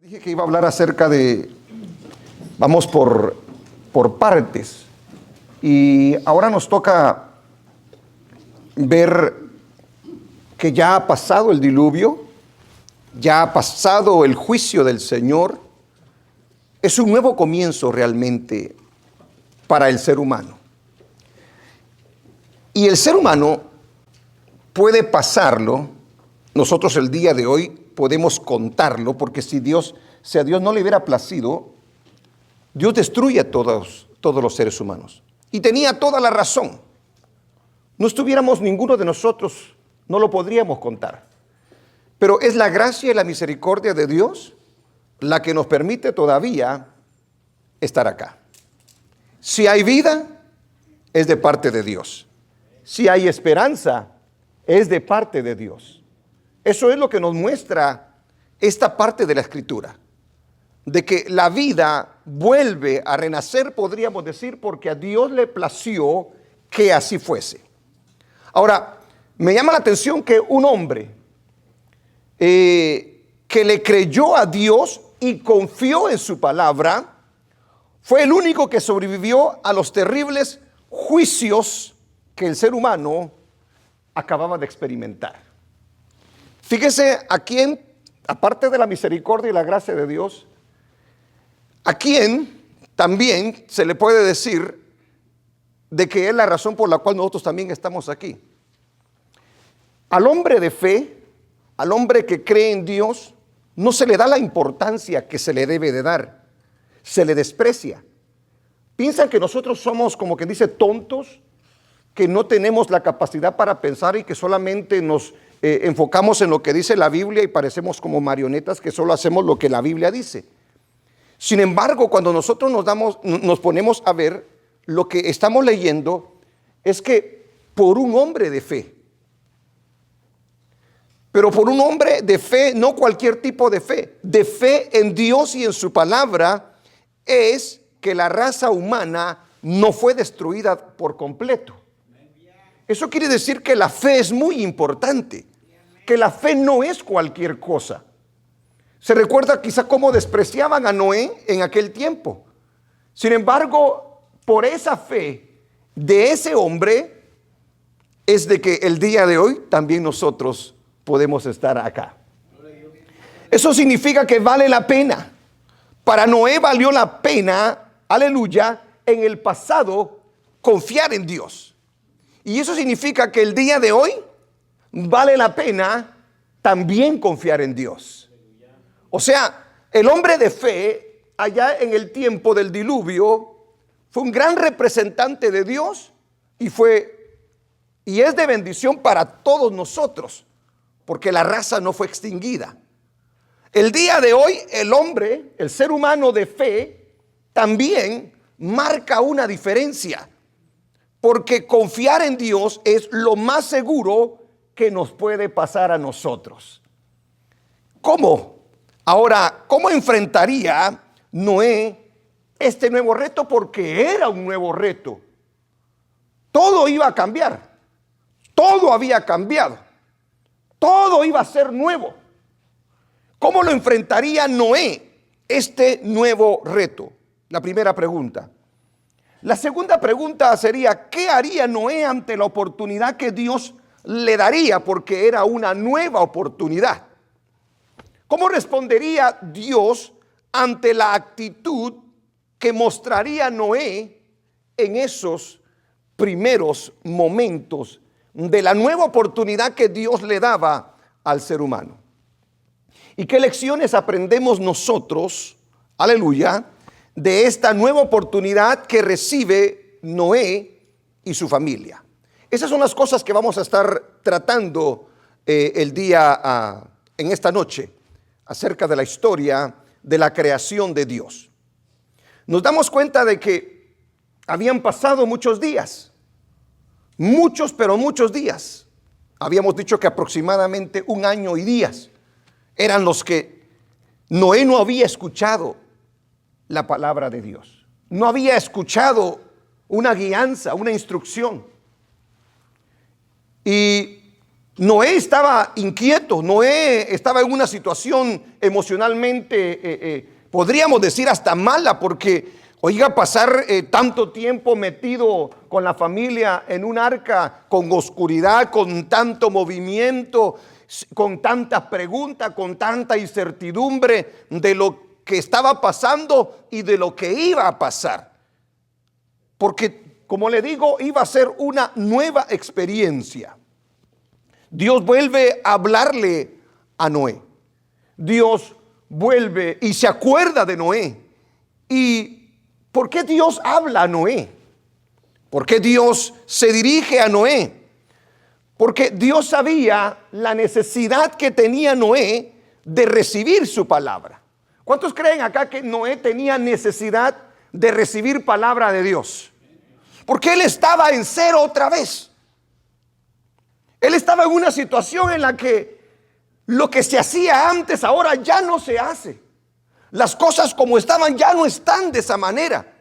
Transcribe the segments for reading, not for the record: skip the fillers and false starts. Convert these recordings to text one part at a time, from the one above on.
Dije que iba a hablar acerca de, vamos por partes, y ahora nos toca ver que ya ha pasado el diluvio, ya ha pasado el juicio del Señor. Es un nuevo comienzo realmente para el ser humano. Y el ser humano puede pasarlo, nosotros el día de hoy podemos contarlo, porque si a Dios no le hubiera placido, Dios destruye a todos los seres humanos. Y tenía toda la razón. No estuviéramos ninguno de nosotros, no lo podríamos contar. Pero es la gracia y la misericordia de Dios la que nos permite todavía estar acá. Si hay vida, es de parte de Dios. Si hay esperanza, es de parte de Dios. Eso es lo que nos muestra esta parte de la Escritura, de que la vida vuelve a renacer, podríamos decir, porque a Dios le plació que así fuese. Ahora, me llama la atención que un hombre que le creyó a Dios y confió en su palabra, fue el único que sobrevivió a los terribles juicios que el ser humano acababa de experimentar. Fíjese a quién, aparte de la misericordia y la gracia de Dios, a quién también se le puede decir de que es la razón por la cual nosotros también estamos aquí. Al hombre de fe, al hombre que cree en Dios, no se le da la importancia que se le debe de dar, se le desprecia. Piensan que nosotros somos, como que dice, tontos, que no tenemos la capacidad para pensar y que solamente nos enfocamos en lo que dice la Biblia y parecemos como marionetas que solo hacemos lo que la Biblia dice. Sin embargo, cuando nosotros nos ponemos a ver, lo que estamos leyendo es que por un hombre de fe, pero por un hombre de fe, no cualquier tipo de fe en Dios y en su palabra, es que la raza humana no fue destruida por completo. Eso quiere decir que la fe es muy importante, que la fe no es cualquier cosa. Se recuerda quizá cómo despreciaban a Noé en aquel tiempo. Sin embargo, por esa fe de ese hombre es de que el día de hoy también nosotros podemos estar acá. Eso significa que vale la pena. Para Noé valió la pena, aleluya, en el pasado confiar en Dios. Y eso significa que el día de hoy vale la pena también confiar en Dios. O sea, el hombre de fe allá en el tiempo del diluvio fue un gran representante de Dios y es de bendición para todos nosotros, porque la raza no fue extinguida. El día de hoy el hombre, el ser humano de fe, también marca una diferencia. Porque confiar en Dios es lo más seguro que nos puede pasar a nosotros. ¿Cómo? Ahora, ¿cómo enfrentaría Noé este nuevo reto? Porque era un nuevo reto. Todo iba a cambiar. Todo había cambiado. Todo iba a ser nuevo. ¿Cómo lo enfrentaría Noé este nuevo reto? La primera pregunta. La segunda pregunta sería, ¿qué haría Noé ante la oportunidad que Dios le daría? Porque era una nueva oportunidad. ¿Cómo respondería Dios ante la actitud que mostraría Noé en esos primeros momentos de la nueva oportunidad que Dios le daba al ser humano? ¿Y qué lecciones aprendemos nosotros, aleluya, de esta nueva oportunidad que recibe Noé y su familia? Esas son las cosas que vamos a estar tratando en esta noche, acerca de la historia de la creación de Dios. Nos damos cuenta de que habían pasado muchos días, muchos, pero muchos días. Habíamos dicho que aproximadamente 1 año y días eran los que Noé no había escuchado la palabra de Dios. No había escuchado una guianza, una instrucción. Y Noé estaba inquieto, Noé estaba en una situación emocionalmente, podríamos decir hasta mala, porque, oiga, pasar tanto tiempo metido con la familia en un arca, con oscuridad, con tanto movimiento, con tantas preguntas, con tanta incertidumbre de lo que estaba pasando y de lo que iba a pasar. Porque, como le digo, iba a ser una nueva experiencia. Dios vuelve a hablarle a Noé. Dios vuelve y se acuerda de Noé. ¿Y por qué Dios habla a Noé? ¿Por qué Dios se dirige a Noé? Porque Dios sabía la necesidad que tenía Noé de recibir su palabra. ¿Cuántos creen acá que Noé tenía necesidad de recibir palabra de Dios? Porque él estaba en cero otra vez. Él estaba en una situación en la que lo que se hacía antes ahora ya no se hace. Las cosas como estaban ya no están de esa manera.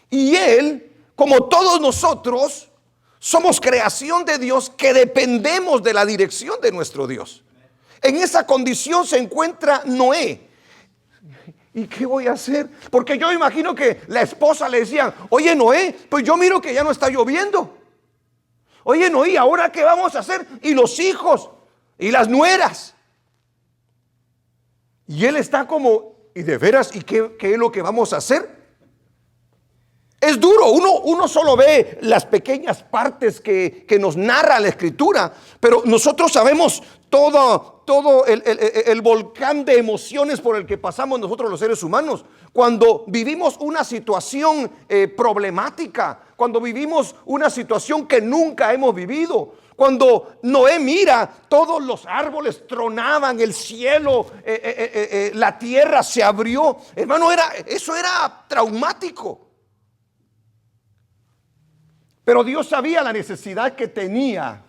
Y él, como todos nosotros, somos creación de Dios que dependemos de la dirección de nuestro Dios. En esa condición se encuentra Noé. ¿Y qué voy a hacer? Porque yo imagino que la esposa le decía: oye, Noé, pues yo miro que ya no está lloviendo. Oye, Noé, ¿ahora qué vamos a hacer? Y los hijos y las nueras. Y él está como, ¿y de veras? ¿Y qué es lo que vamos a hacer? Es duro, uno solo ve las pequeñas partes que nos narra la Escritura, pero nosotros sabemos todo el volcán de emociones por el que pasamos nosotros los seres humanos. Cuando vivimos una situación problemática, cuando vivimos una situación que nunca hemos vivido, cuando Noé mira, todos los árboles tronaban, el cielo, la tierra se abrió. Hermano, eso era traumático. Pero Dios sabía la necesidad que tenía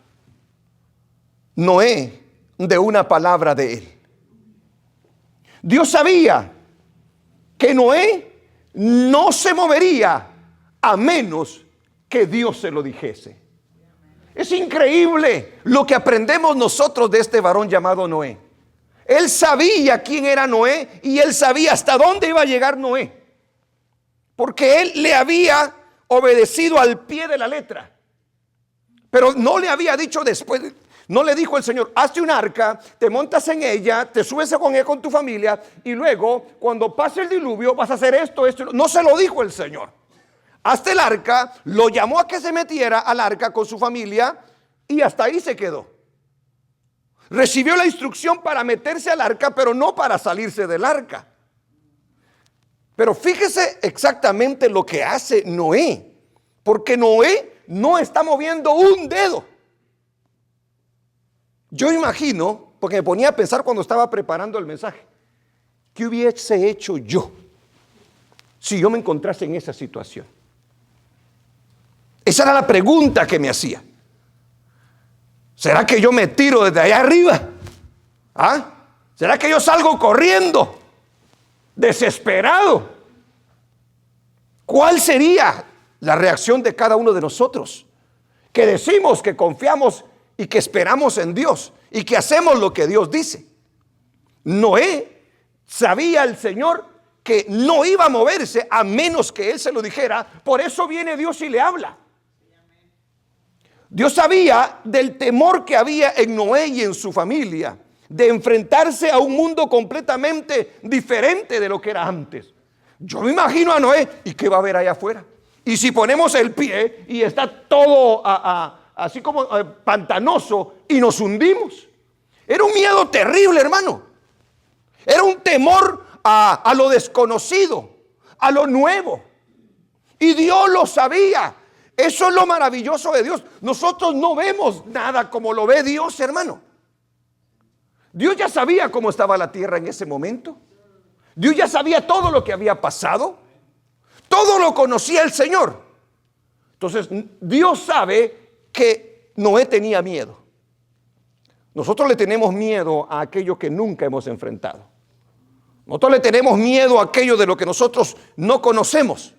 Noé de una palabra de él. Dios sabía que Noé no se movería a menos que Dios se lo dijese. Es increíble lo que aprendemos nosotros de este varón llamado Noé. Él sabía quién era Noé y él sabía hasta dónde iba a llegar Noé, porque él le había obedecido al pie de la letra. Pero no le había dicho después, no le dijo el Señor: hazte un arca, te montas en ella, te subes con ella con tu familia, y luego cuando pase el diluvio vas a hacer esto. No se lo dijo el Señor. Hazte el arca, lo llamó a que se metiera al arca con su familia y hasta ahí se quedó. Recibió la instrucción para meterse al arca, pero no para salirse del arca. Pero fíjese exactamente lo que hace Noé, porque Noé no está moviendo un dedo. Yo imagino, porque me ponía a pensar cuando estaba preparando el mensaje, ¿qué hubiese hecho yo si yo me encontrase en esa situación? Esa era la pregunta que me hacía. ¿Será que yo me tiro desde allá arriba? ¿Ah? ¿Será que yo salgo corriendo, desesperado? ¿Cuál sería la reacción de cada uno de nosotros que decimos que confiamos y que esperamos en Dios y que hacemos lo que Dios dice? Noé sabía el Señor que no iba a moverse a menos que Él se lo dijera. Por eso viene Dios y le habla. Dios sabía del temor que había en Noé y en su familia de enfrentarse a un mundo completamente diferente de lo que era antes. Yo me imagino a Noé, ¿y qué va a haber allá afuera? Y si ponemos el pie y está todo así como pantanoso y nos hundimos. Era un miedo terrible, hermano. Era un temor a lo desconocido, a lo nuevo. Y Dios lo sabía. Eso es lo maravilloso de Dios. Nosotros no vemos nada como lo ve Dios, hermano. Dios ya sabía cómo estaba la tierra en ese momento. Dios ya sabía todo lo que había pasado. Todo lo conocía el Señor. Entonces, Dios sabe que Noé tenía miedo. Nosotros le tenemos miedo a aquello que nunca hemos enfrentado. Nosotros le tenemos miedo a aquello de lo que nosotros no conocemos.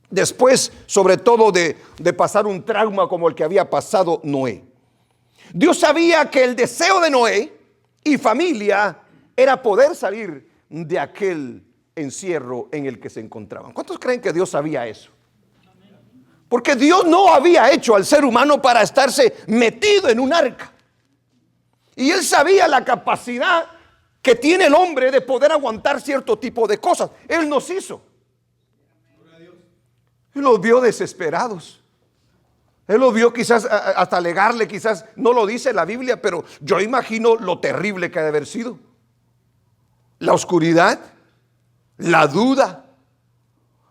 Después, sobre todo, de pasar un trauma como el que había pasado Noé. Dios sabía que el deseo de Noé y familia era poder salir de aquel encierro en el que se encontraban. ¿Cuántos creen que Dios sabía eso? Porque Dios no había hecho al ser humano para estarse metido en un arca. Y Él sabía la capacidad que tiene el hombre de poder aguantar cierto tipo de cosas. Él nos hizo. Él los vio desesperados. Él los vio quizás hasta alegarle, quizás no lo dice la Biblia, pero yo imagino lo terrible que ha de haber sido. La oscuridad, la duda,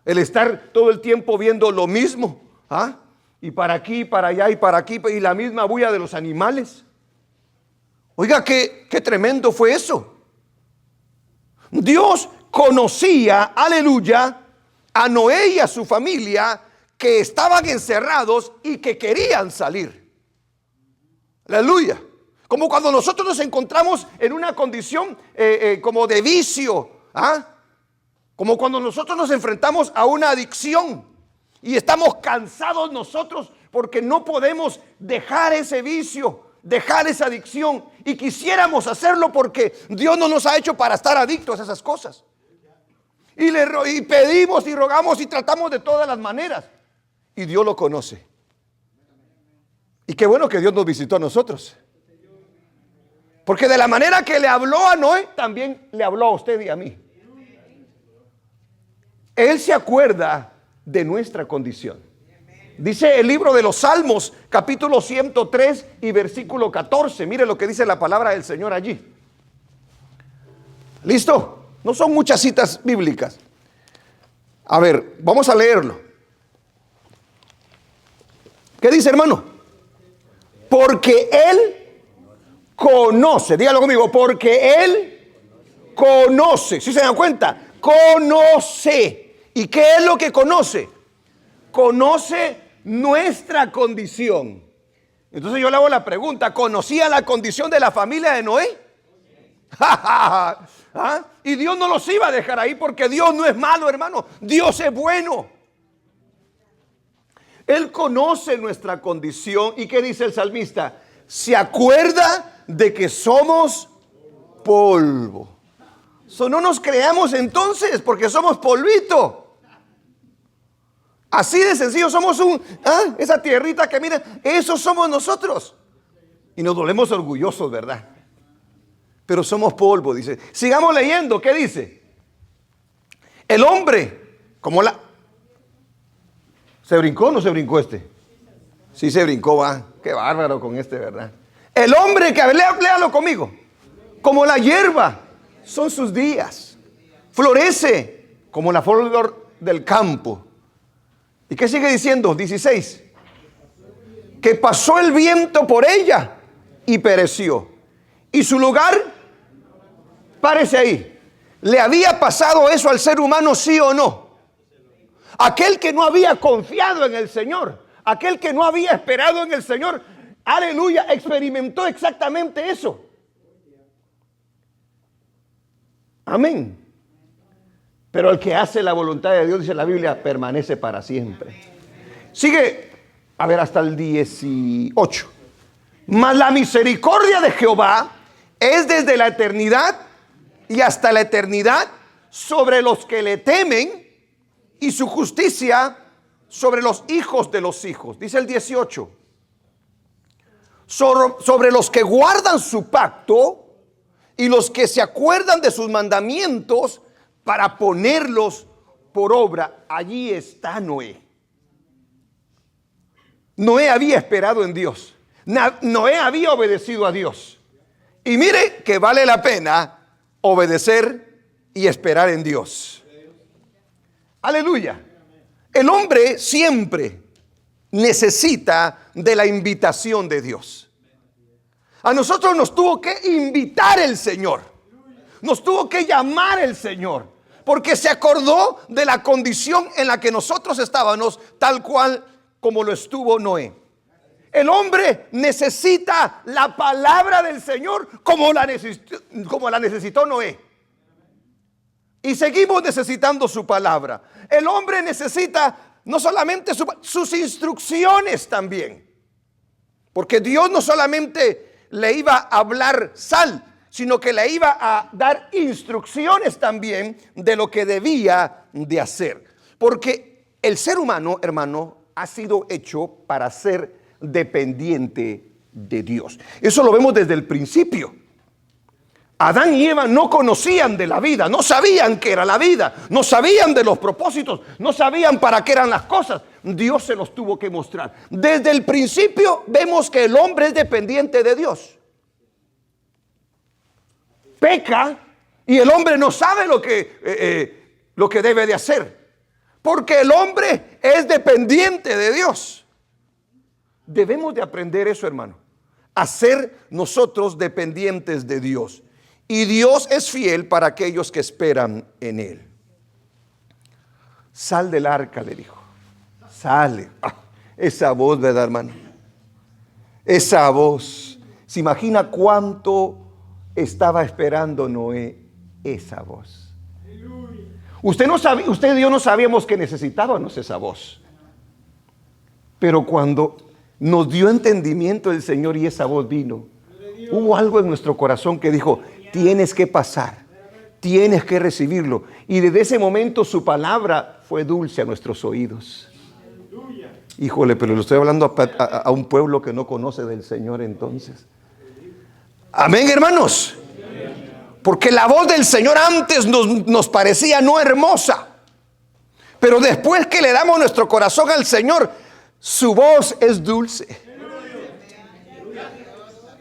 el estar todo el tiempo viendo lo mismo, ¿ah? Y para aquí, para allá y para aquí, y la misma bulla de los animales. Oiga, qué tremendo fue eso. Dios conocía, aleluya, a Noé y a su familia que estaban encerrados y que querían salir. Aleluya. Como cuando nosotros nos encontramos en una condición como de vicio, ¿ah? Como cuando nosotros nos enfrentamos a una adicción y estamos cansados nosotros porque no podemos dejar ese vicio, dejar esa adicción, y quisiéramos hacerlo porque Dios no nos ha hecho para estar adictos a esas cosas. Y pedimos y rogamos y tratamos de todas las maneras. Y Dios lo conoce. Y qué bueno que Dios nos visitó a nosotros. Porque de la manera que le habló a Noé, también le habló a usted y a mí. Él se acuerda de nuestra condición. Dice el libro de los Salmos, capítulo 103 y versículo 14. Mire lo que dice la palabra del Señor allí. ¿Listo? No son muchas citas bíblicas. A ver, vamos a leerlo. ¿Qué dice, hermano? Porque Él conoce, dígalo conmigo, porque Él conoce. ¿Sí se dan cuenta? Conoce. ¿Y qué es lo que conoce? Conoce nuestra condición. Entonces yo le hago la pregunta: ¿conocía la condición de la familia de Noé? ¿Ah? Y Dios no los iba a dejar ahí, porque Dios no es malo, hermano. Dios es bueno. Él conoce nuestra condición. ¿Y qué dice el salmista? Se acuerda de que somos polvo. No nos creamos entonces, porque somos polvito. Así de sencillo, somos esa tierrita que mira, eso somos nosotros. Y nos volvemos orgullosos, ¿verdad? Pero somos polvo, dice. Sigamos leyendo, ¿qué dice? El hombre, como la... ¿Se brincó o no se brincó este? Sí se brincó, va. Qué bárbaro con este, ¿verdad? El hombre que, léalo conmigo. Como la hierba, son sus días. Florece como la flor del campo. ¿Y qué sigue diciendo? 16. Que pasó el viento por ella y pereció. Y su lugar, párese ahí. ¿Le había pasado eso al ser humano, sí o no? Aquel que no había confiado en el Señor, aquel que no había esperado en el Señor, aleluya, experimentó exactamente eso. Amén. Pero el que hace la voluntad de Dios, dice la Biblia, permanece para siempre. Sigue, a ver, hasta el 18. Mas la misericordia de Jehová es desde la eternidad y hasta la eternidad sobre los que le temen, y su justicia sobre los hijos de los hijos. Dice el 18. Sobre los que guardan su pacto y los que se acuerdan de sus mandamientos para ponerlos por obra. Allí está Noé. Noé había esperado en Dios. Noé había obedecido a Dios. Y mire que vale la pena obedecer y esperar en Dios. Aleluya. El hombre siempre necesita de la invitación de Dios. A nosotros nos tuvo que invitar el Señor. Nos tuvo que llamar el Señor, porque se acordó de la condición en la que nosotros estábamos, tal cual como lo estuvo Noé. El hombre necesita la palabra del Señor como la necesitó Noé. Y seguimos necesitando su palabra. El hombre necesita no solamente sus instrucciones también. Porque Dios no solamente le iba a hablar sal, sino que le iba a dar instrucciones también de lo que debía de hacer. Porque el ser humano, hermano, ha sido hecho para ser dependiente de Dios. Eso lo vemos desde el principio. Adán y Eva no conocían de la vida, no sabían qué era la vida, no sabían de los propósitos, no sabían para qué eran las cosas. Dios se los tuvo que mostrar. Desde el principio vemos que el hombre es dependiente de Dios. Peca y el hombre no sabe lo que debe de hacer, porque el hombre es dependiente de Dios. Debemos de aprender eso, hermano, a ser nosotros dependientes de Dios. Y Dios es fiel para aquellos que esperan en Él. Sal del arca, le dijo. Sale. Esa voz, ¿verdad, hermano? Esa voz. ¿Se imagina cuánto estaba esperando Noé esa voz? Usted y yo no sabíamos que necesitábamos esa voz. Pero cuando nos dio entendimiento el Señor y esa voz vino, hubo algo en nuestro corazón que dijo: tienes que pasar, tienes que recibirlo. Y desde ese momento su palabra fue dulce a nuestros oídos. Híjole, pero le estoy hablando a un pueblo que no conoce del Señor entonces. Amén, hermanos. Porque la voz del Señor antes nos parecía no hermosa, pero después que le damos nuestro corazón al Señor, su voz es dulce.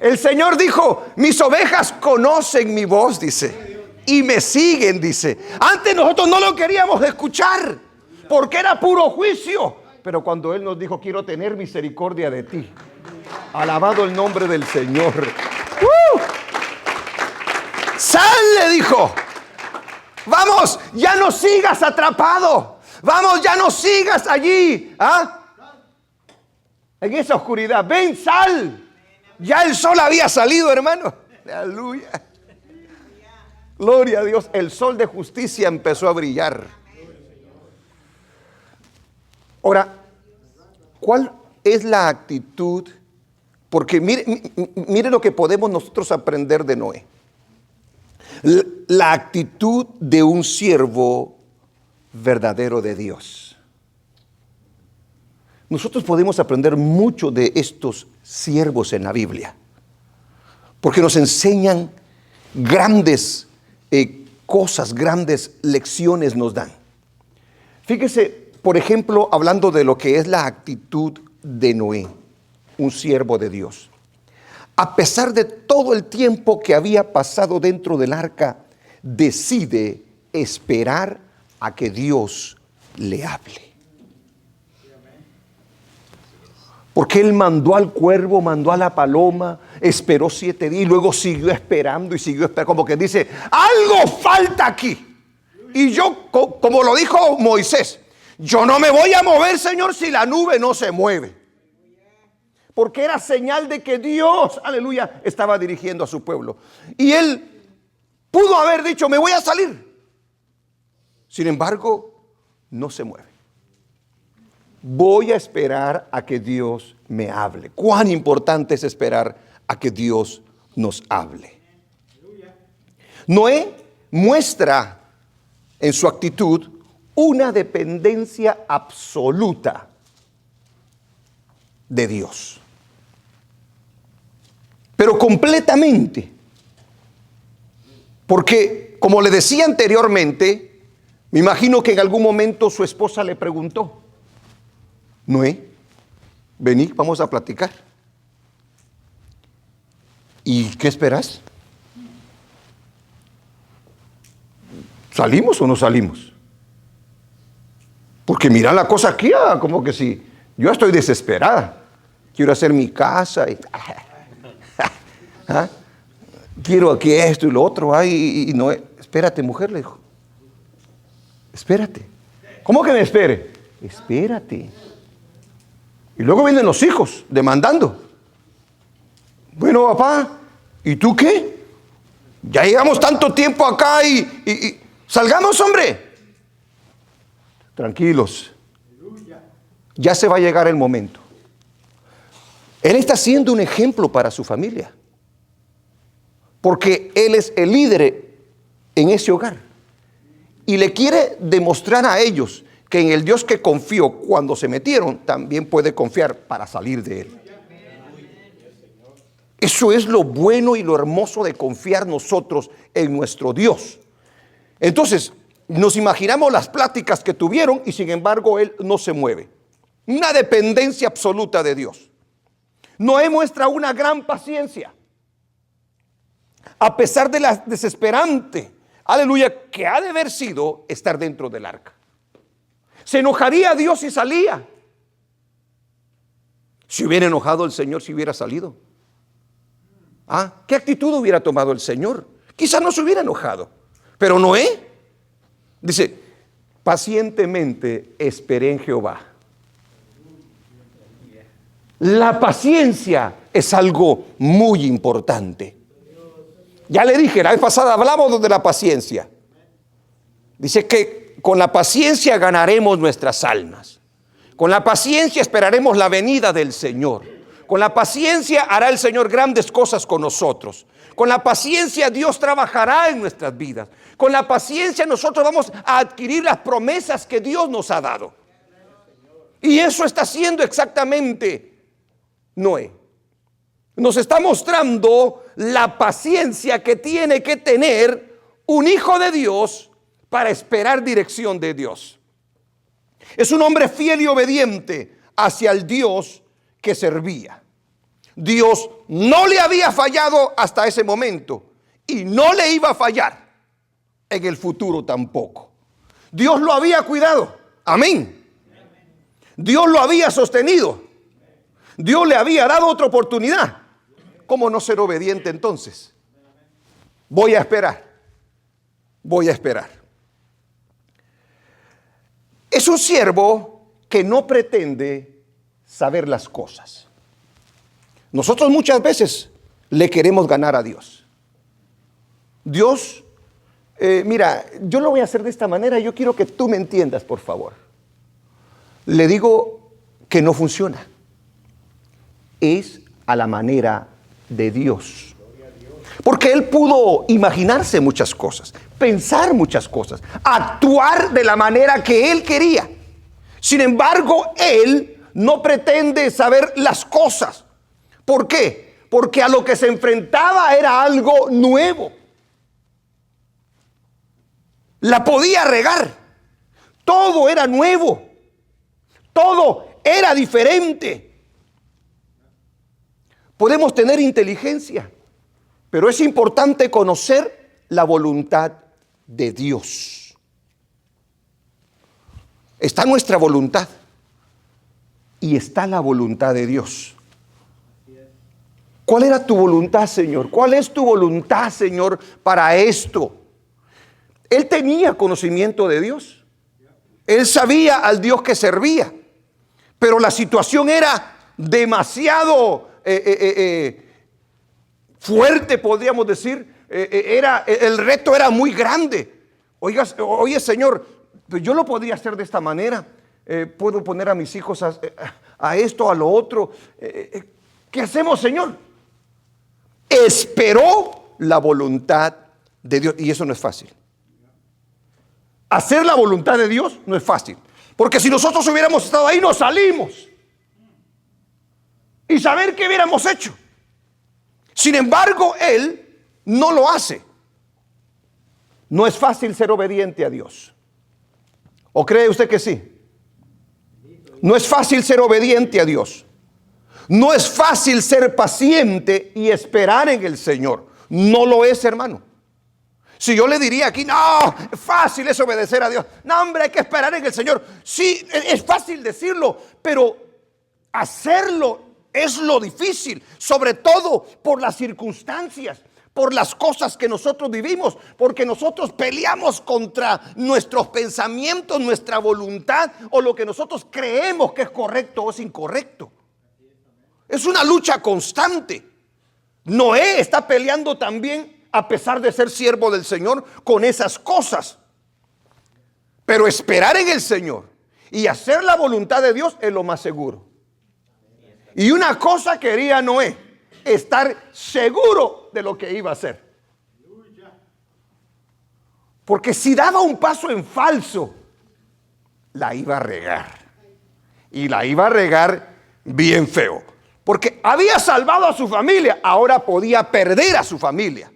El Señor dijo: mis ovejas conocen mi voz, dice, y me siguen, dice. Antes nosotros no lo queríamos escuchar porque era puro juicio, pero cuando Él nos dijo: quiero tener misericordia de ti, alabado el nombre del Señor. Sal, le dijo. Vamos, ya no sigas atrapado. Vamos, ya no sigas allí, en esa oscuridad. Ven, sal. Ya el sol había salido, hermano. Aleluya. Gloria a Dios. El sol de justicia empezó a brillar. Ahora, ¿cuál es la actitud? Porque mire lo que podemos nosotros aprender de Noé. La actitud de un siervo verdadero de Dios. Nosotros podemos aprender mucho de estos siervos en la Biblia, porque nos enseñan grandes cosas, grandes lecciones nos dan. Fíjese, por ejemplo, hablando de lo que es la actitud de Noé, un siervo de Dios. A pesar de todo el tiempo que había pasado dentro del arca, decide esperar a que Dios le hable. Porque él mandó al cuervo, mandó a la paloma, esperó 7 días y luego siguió esperando y siguió esperando. Como que dice: algo falta aquí. Y yo, como lo dijo Moisés, yo no me voy a mover, Señor, si la nube no se mueve. Porque era señal de que Dios, aleluya, estaba dirigiendo a su pueblo. Y él pudo haber dicho: me voy a salir. Sin embargo, no se mueve. Voy a esperar a que Dios me hable. Cuán importante es esperar a que Dios nos hable. Noé muestra en su actitud una dependencia absoluta de Dios. Pero completamente. Porque, como le decía anteriormente, me imagino que en algún momento su esposa le preguntó: Noé, vení, vamos a platicar. ¿Y qué esperas? ¿Salimos o no salimos? Porque mira la cosa aquí, como que si yo estoy desesperada. Quiero hacer mi casa y quiero aquí esto y lo otro. Y no, espérate, mujer, le dijo. Espérate. ¿Cómo que me espere? Espérate. Y luego vienen los hijos demandando. Bueno, papá, ¿y tú qué? Ya llevamos tanto tiempo acá y salgamos, hombre. Tranquilos. Ya se va a llegar el momento. Él está siendo un ejemplo para su familia, porque él es el líder en ese hogar y le quiere demostrar a ellos que en el Dios que confió cuando se metieron, también puede confiar para salir de él. Eso es lo bueno y lo hermoso de confiar nosotros en nuestro Dios. Entonces, nos imaginamos las pláticas que tuvieron y sin embargo él no se mueve. Una dependencia absoluta de Dios. Noé muestra una gran paciencia, a pesar de la desesperante, aleluya, que ha de haber sido estar dentro del arca. ¿Se enojaría Dios si salía? ¿Se hubiera enojado el Señor si hubiera salido? ¿Qué actitud hubiera tomado el Señor? Quizás no se hubiera enojado. Pero Noé dice, pacientemente esperé en Jehová. La paciencia es algo muy importante. Ya le dije, la vez pasada hablamos de la paciencia. Dice que con la paciencia ganaremos nuestras almas. Con la paciencia esperaremos la venida del Señor. Con la paciencia hará el Señor grandes cosas con nosotros. Con la paciencia Dios trabajará en nuestras vidas. Con la paciencia nosotros vamos a adquirir las promesas que Dios nos ha dado. Y eso está haciendo exactamente Noé. Nos está mostrando la paciencia que tiene que tener un hijo de Dios para esperar dirección de Dios. Es un hombre fiel y obediente hacia el Dios que servía. Dios no le había fallado hasta ese momento y no le iba a fallar en el futuro tampoco. Dios lo había cuidado. Amén. Dios lo había sostenido. Dios le había dado otra oportunidad. ¿Cómo no ser obediente entonces? Voy a esperar. Voy a esperar. Es un siervo que no pretende saber las cosas. Nosotros muchas veces le queremos ganar a Dios. Dios, mira, yo lo voy a hacer de esta manera. Yo quiero que tú me entiendas, por favor. Le digo que no funciona. Es a la manera de Dios. Porque Él pudo imaginarse muchas cosas, pensar muchas cosas, actuar de la manera que Él quería. Sin embargo, Él no pretende saber las cosas. ¿Por qué? Porque a lo que se enfrentaba era algo nuevo. La podía regar. Todo era nuevo. Todo era diferente. Podemos tener inteligencia, pero es importante conocer la voluntad de Dios. Está nuestra voluntad y está la voluntad de Dios. ¿Cuál era tu voluntad, Señor? ¿Cuál es tu voluntad, Señor, para esto? Él tenía conocimiento de Dios. Él sabía al Dios que servía, pero la situación era demasiado fuerte, podríamos decir. El reto era muy grande. Oye, Señor, yo lo podría hacer de esta manera. Puedo poner a mis hijos a esto, a lo otro. ¿Qué hacemos, Señor? Esperó la voluntad de Dios, y eso no es fácil. Hacer la voluntad de Dios no es fácil, porque si nosotros hubiéramos estado ahí, nos salimos y saber qué hubiéramos hecho. Sin embargo, Él no lo hace. No es fácil ser obediente a Dios. ¿O cree usted que sí? No es fácil ser obediente a Dios. No es fácil ser paciente y esperar en el Señor. No lo es, hermano. Si yo le diría aquí, no, fácil es obedecer a Dios. No, hombre, hay que esperar en el Señor. Sí, es fácil decirlo, pero hacerlo es lo difícil. Sobre todo por las circunstancias, por las cosas que nosotros vivimos. Porque nosotros peleamos contra nuestros pensamientos, nuestra voluntad o lo que nosotros creemos que es correcto o es incorrecto. Es una lucha constante. Noé está peleando también, a pesar de ser siervo del Señor, con esas cosas. Pero esperar en el Señor y hacer la voluntad de Dios es lo más seguro. Y una cosa quería Noé, estar seguro de lo que iba a hacer. Porque si daba un paso en falso, la iba a regar. Y la iba a regar bien feo. Porque había salvado a su familia, ahora podía perder a su familia.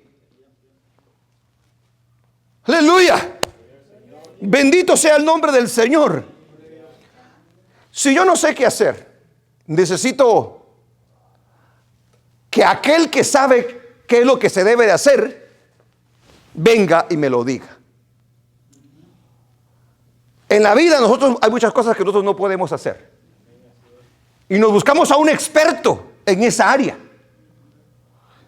Aleluya. Bendito sea el nombre del Señor. Si yo no sé qué hacer, necesito que aquel que sabe qué es lo que se debe de hacer, venga y me lo diga. En la vida nosotros hay muchas cosas que nosotros no podemos hacer. Y nos buscamos a un experto en esa área.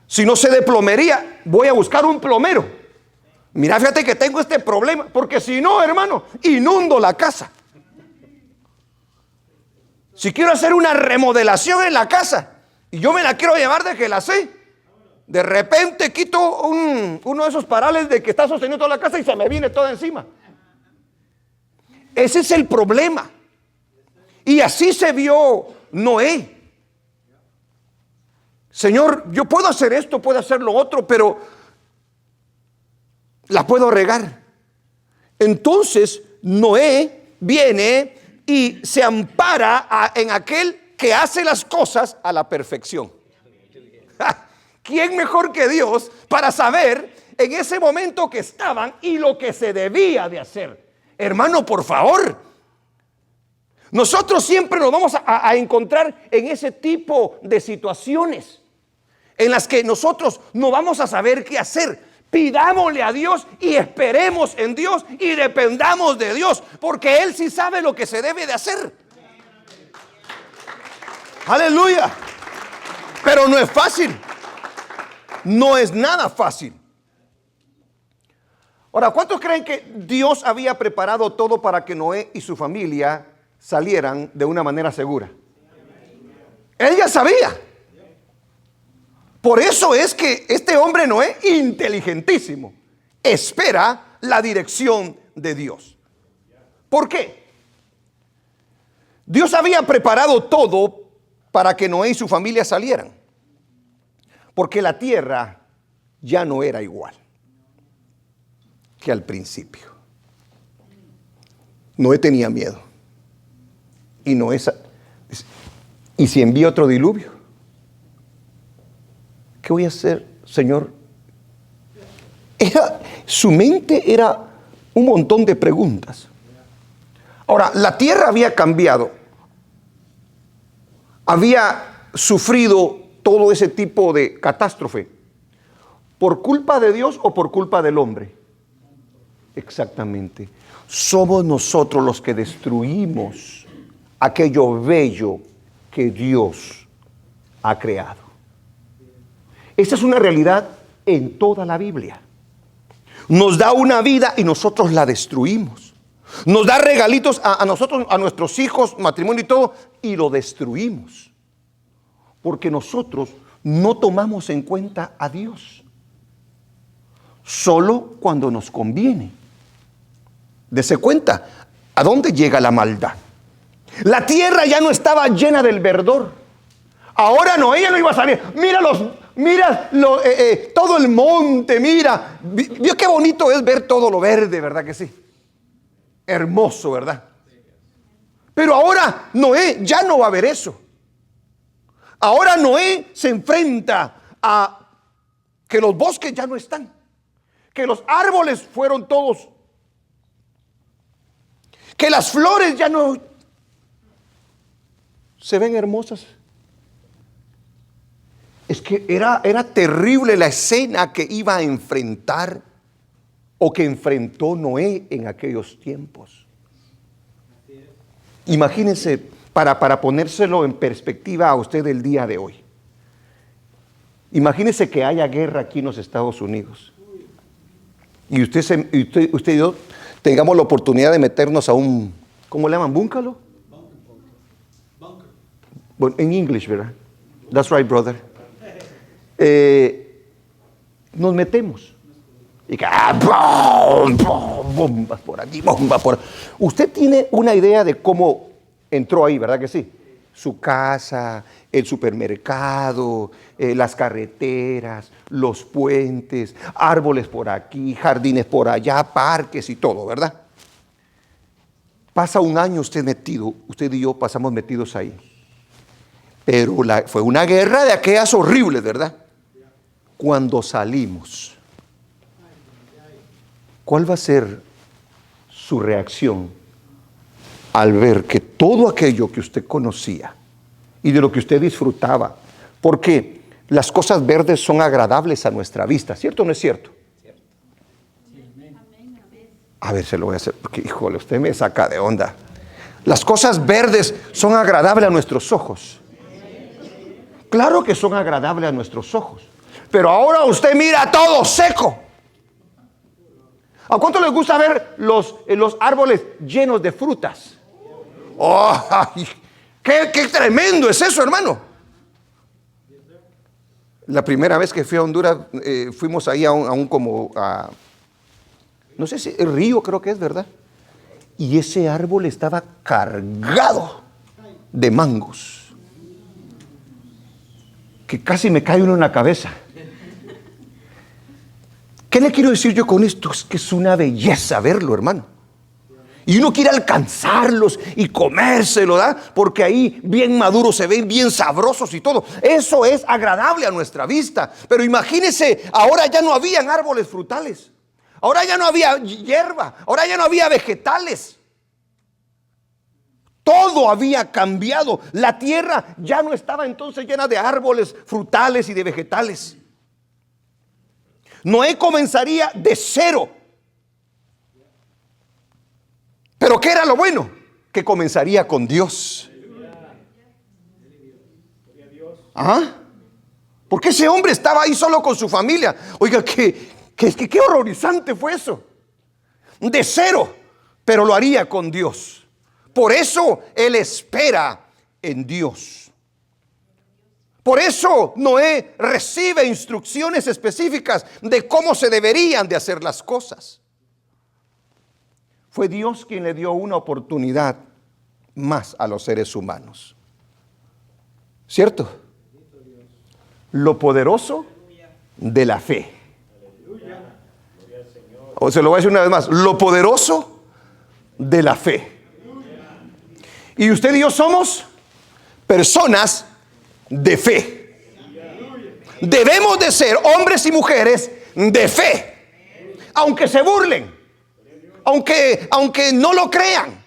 Si no sé de plomería, voy a buscar un plomero. Mira, fíjate que tengo este problema, porque si no, hermano, inundo la casa. Si quiero hacer una remodelación en la casa y yo me la quiero llevar de que la sé, de repente quito uno de esos parales de que está sosteniendo toda la casa y se me viene toda encima. Ese es el problema. Y así se vio Noé. Señor, yo puedo hacer esto, puedo hacer lo otro, pero la puedo regar. Entonces Noé viene y se ampara en aquel que hace las cosas a la perfección. ¿Quién mejor que Dios para saber en ese momento que estaban y lo que se debía de hacer? Hermano, por favor. Nosotros siempre nos vamos a encontrar en ese tipo de situaciones en las que nosotros no vamos a saber qué hacer. Pidámosle a Dios y esperemos en Dios y dependamos de Dios, porque Él sí sabe lo que se debe de hacer. Aleluya. Pero no es fácil. No es nada fácil. Ahora, ¿cuántos creen que Dios había preparado todo para que Noé y su familia salieran de una manera segura? Él ya sabía. Por eso es que este hombre Noé, inteligentísimo, espera la dirección de Dios. ¿Por qué? Dios había preparado todo para que Noé y su familia salieran, porque la tierra ya no era igual que al principio. Noé tenía miedo. Y Noé dice, ¿y si envío otro diluvio? ¿Qué voy a hacer, Señor? Su mente era un montón de preguntas. Ahora, la tierra había cambiado. Había sufrido todo ese tipo de catástrofe. ¿Por culpa de Dios o por culpa del hombre? Exactamente. Somos nosotros los que destruimos aquello bello que Dios ha creado. Esa es una realidad en toda la Biblia. Nos da una vida y nosotros la destruimos. Nos da regalitos a nosotros, a nuestros hijos, matrimonio y todo, y lo destruimos. Porque nosotros no tomamos en cuenta a Dios. Solo cuando nos conviene. Dese cuenta, ¿a dónde llega la maldad? La tierra ya no estaba llena del verdor. Ahora no, ella no iba a salir. Mira todo el monte, mira. Vio qué bonito es ver todo lo verde, ¿verdad que sí? Hermoso, ¿verdad? Pero ahora Noé ya no va a ver eso. Ahora Noé se enfrenta a que los bosques ya no están, que los árboles fueron todos, que las flores ya no se ven hermosas. Es que era terrible la escena que iba a enfrentar o que enfrentó Noé en aquellos tiempos. Imagínense, para ponérselo en perspectiva a usted el día de hoy. Imagínense que haya guerra aquí en los Estados Unidos. Y usted y yo tengamos la oportunidad de meternos a un, ¿cómo le llaman? ¿Búncalo? Bunker. Bueno, en inglés, ¿verdad? That's right, brother. Nos metemos. Y que, bombas por aquí, bombas por aquí. Usted tiene una idea de cómo entró ahí, ¿verdad que sí? su casa, el supermercado, las carreteras, los puentes, árboles por aquí, jardines por allá, parques y todo, ¿verdad? Pasa un año usted metido, usted y yo pasamos metidos ahí. Pero fue una guerra de aquellas horribles, ¿verdad? Cuando salimos, ¿cuál va a ser su reacción al ver que todo aquello que usted conocía y de lo que usted disfrutaba, porque las cosas verdes son agradables a nuestra vista, ¿cierto o no es cierto? A ver, se lo voy a hacer, porque híjole, usted me saca de onda. Las cosas verdes son agradables a nuestros ojos. Claro que son agradables a nuestros ojos, pero ahora usted mira todo seco. ¿A cuánto les gusta ver los árboles llenos de frutas? ¡Oh! ¡Qué tremendo es eso, hermano! La primera vez que fui a Honduras, fuimos ahí no sé si el río creo que es, ¿verdad? Y ese árbol estaba cargado de mangos, que casi me cae uno en la cabeza. ¿Qué le quiero decir yo con esto? Es que es una belleza verlo, hermano. Y uno quiere alcanzarlos y comérselo, ¿verdad? Porque ahí bien maduros se ven, bien sabrosos y todo. Eso es agradable a nuestra vista. Pero imagínense, ahora ya no habían árboles frutales. Ahora ya no había hierba. Ahora ya no había vegetales. Todo había cambiado. La tierra ya no estaba entonces llena de árboles frutales y de vegetales. Noé comenzaría de cero. Pero ¿qué era lo bueno? Que comenzaría con Dios. ¿Ah? Porque ese hombre estaba ahí solo con su familia. Oiga, qué horrorizante fue eso. De cero, pero lo haría con Dios. Por eso él espera en Dios. Por eso Noé recibe instrucciones específicas de cómo se deberían de hacer las cosas. Fue Dios quien le dio una oportunidad más a los seres humanos. ¿Cierto? Lo poderoso de la fe. O se lo voy a decir una vez más. Lo poderoso de la fe. Y usted y yo somos personas de fe. Debemos de ser hombres y mujeres de fe. Aunque se burlen. Aunque no lo crean.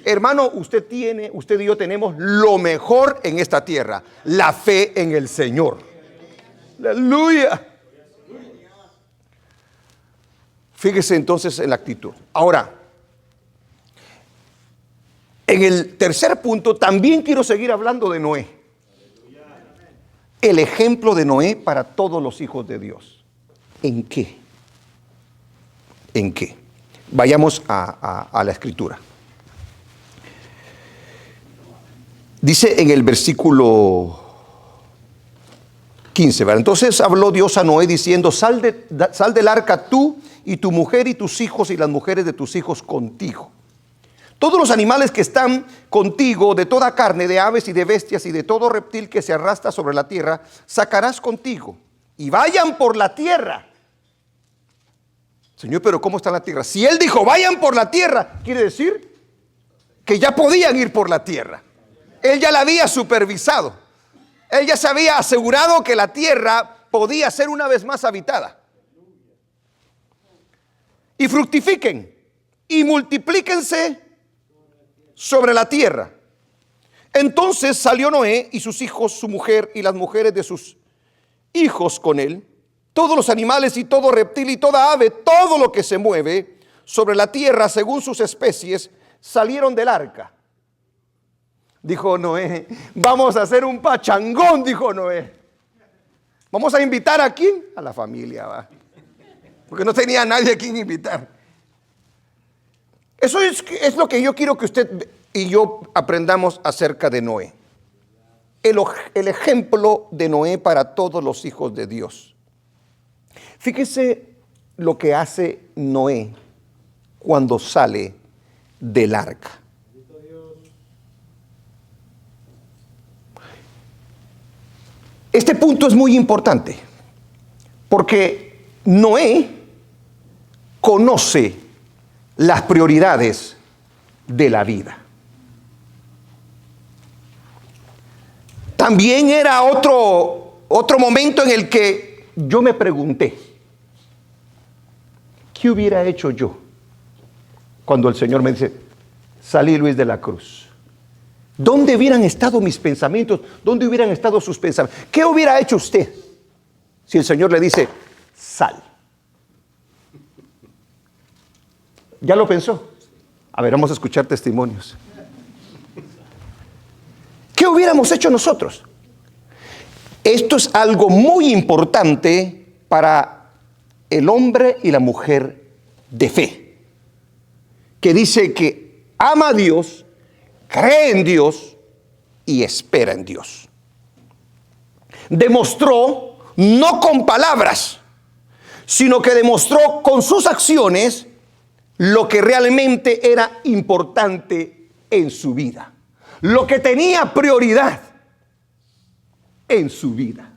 Hermano, usted y yo tenemos lo mejor en esta tierra. La fe en el Señor. Aleluya. Fíjese entonces en la actitud. Ahora, en el tercer punto también quiero seguir hablando de Noé. El ejemplo de Noé para todos los hijos de Dios. ¿En qué? ¿En qué? Vayamos a la escritura. Dice en el versículo 15, ¿verdad? Entonces habló Dios a Noé diciendo: sal del arca tú y tu mujer y tus hijos y las mujeres de tus hijos contigo. Todos los animales que están contigo, de toda carne, de aves y de bestias y de todo reptil que se arrastra sobre la tierra, sacarás contigo y vayan por la tierra. Señor, pero ¿cómo está la tierra? Si Él dijo vayan por la tierra, quiere decir que ya podían ir por la tierra. Él ya la había supervisado. Él ya se había asegurado que la tierra podía ser una vez más habitada. Y fructifiquen y multiplíquense sobre la tierra. Entonces salió Noé y sus hijos, su mujer y las mujeres de sus hijos con él, todos los animales y todo reptil y toda ave, todo lo que se mueve sobre la tierra según sus especies, salieron del arca. Dijo Noé: vamos a hacer un pachangón, dijo Noé. Vamos a invitar a quién? A la familia, va. Porque no tenía a nadie a quien invitar. Eso es lo que yo quiero que usted y yo aprendamos acerca de Noé. El ejemplo de Noé para todos los hijos de Dios. Fíjese lo que hace Noé cuando sale del arca. Este punto es muy importante porque Noé conoce las prioridades de la vida. También era otro momento en el que yo me pregunté, ¿qué hubiera hecho yo cuando el Señor me dice, salí Luis de la cruz? ¿Dónde hubieran estado mis pensamientos? ¿Dónde hubieran estado sus pensamientos? ¿Qué hubiera hecho usted si el Señor le dice, sal? ¿Ya lo pensó? A ver, vamos a escuchar testimonios. ¿Qué hubiéramos hecho nosotros? Esto es algo muy importante para el hombre y la mujer de fe, que dice que ama a Dios, cree en Dios y espera en Dios. Demostró, no con palabras, sino que demostró con sus acciones lo que realmente era importante en su vida, lo que tenía prioridad en su vida.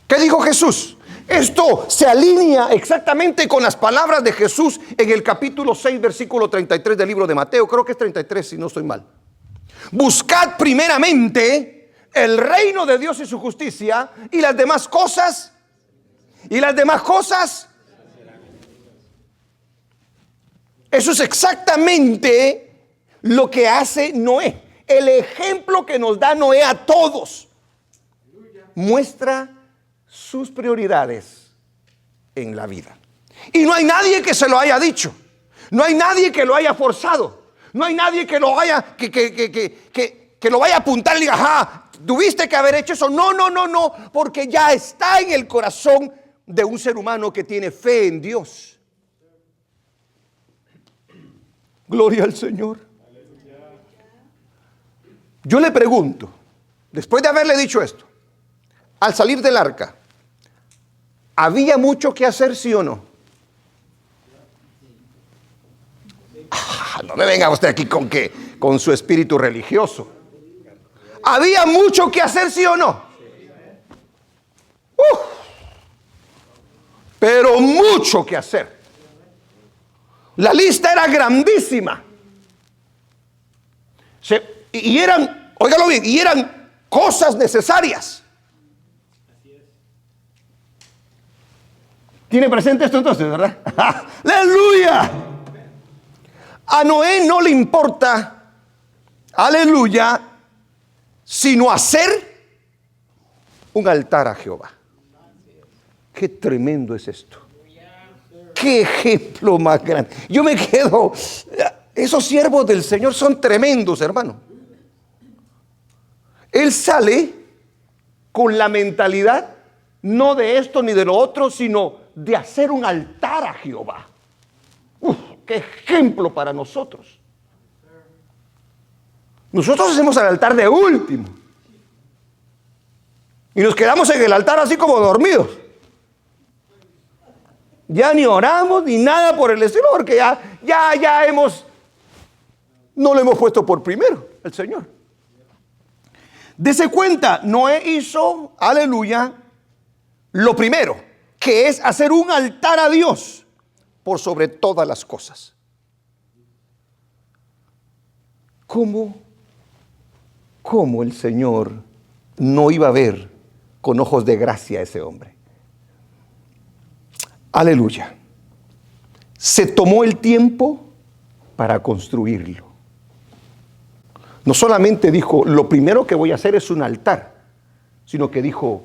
¿Qué dijo Jesús? Esto se alinea exactamente con las palabras de Jesús en el capítulo 6, versículo 33 del libro de Mateo. Creo que es 33 si no estoy mal. Buscad primeramente el reino de Dios y su justicia, y las demás cosas, eso es exactamente lo que hace Noé. El ejemplo que nos da Noé a todos muestra sus prioridades en la vida. Y no hay nadie que se lo haya dicho. No hay nadie que lo haya forzado. No hay nadie que lo haya que lo vaya a apuntar y diga, ajá, tuviste que haber hecho eso. No, porque ya está en el corazón de un ser humano que tiene fe en Dios. Gloria al Señor. Yo le pregunto, después de haberle dicho esto, al salir del arca, ¿había mucho que hacer, sí o no? No me venga usted aquí con su espíritu religioso. ¿Había mucho que hacer, sí o no? Pero mucho que hacer. La lista era grandísima. Y eran, óigalo bien, y eran cosas necesarias. ¿Tiene presente esto entonces, verdad? ¡Aleluya! A Noé no le importa, aleluya, sino hacer un altar a Jehová. Qué tremendo es esto. Qué ejemplo más grande. Yo me quedo, esos siervos del Señor son tremendos, hermano. Él sale con la mentalidad no de esto ni de lo otro, sino de hacer un altar a Jehová. ¡Qué ejemplo para nosotros! Nosotros hacemos el altar de último y nos quedamos en el altar así como dormidos. Ya ni oramos ni nada por el estilo, porque ya no lo hemos puesto por primero el Señor. Dese cuenta, Noé hizo, aleluya, lo primero, que es hacer un altar a Dios por sobre todas las cosas. ¿Cómo el Señor no iba a ver con ojos de gracia a ese hombre? Aleluya. Se tomó el tiempo para construirlo. No solamente dijo, lo primero que voy a hacer es un altar, sino que dijo,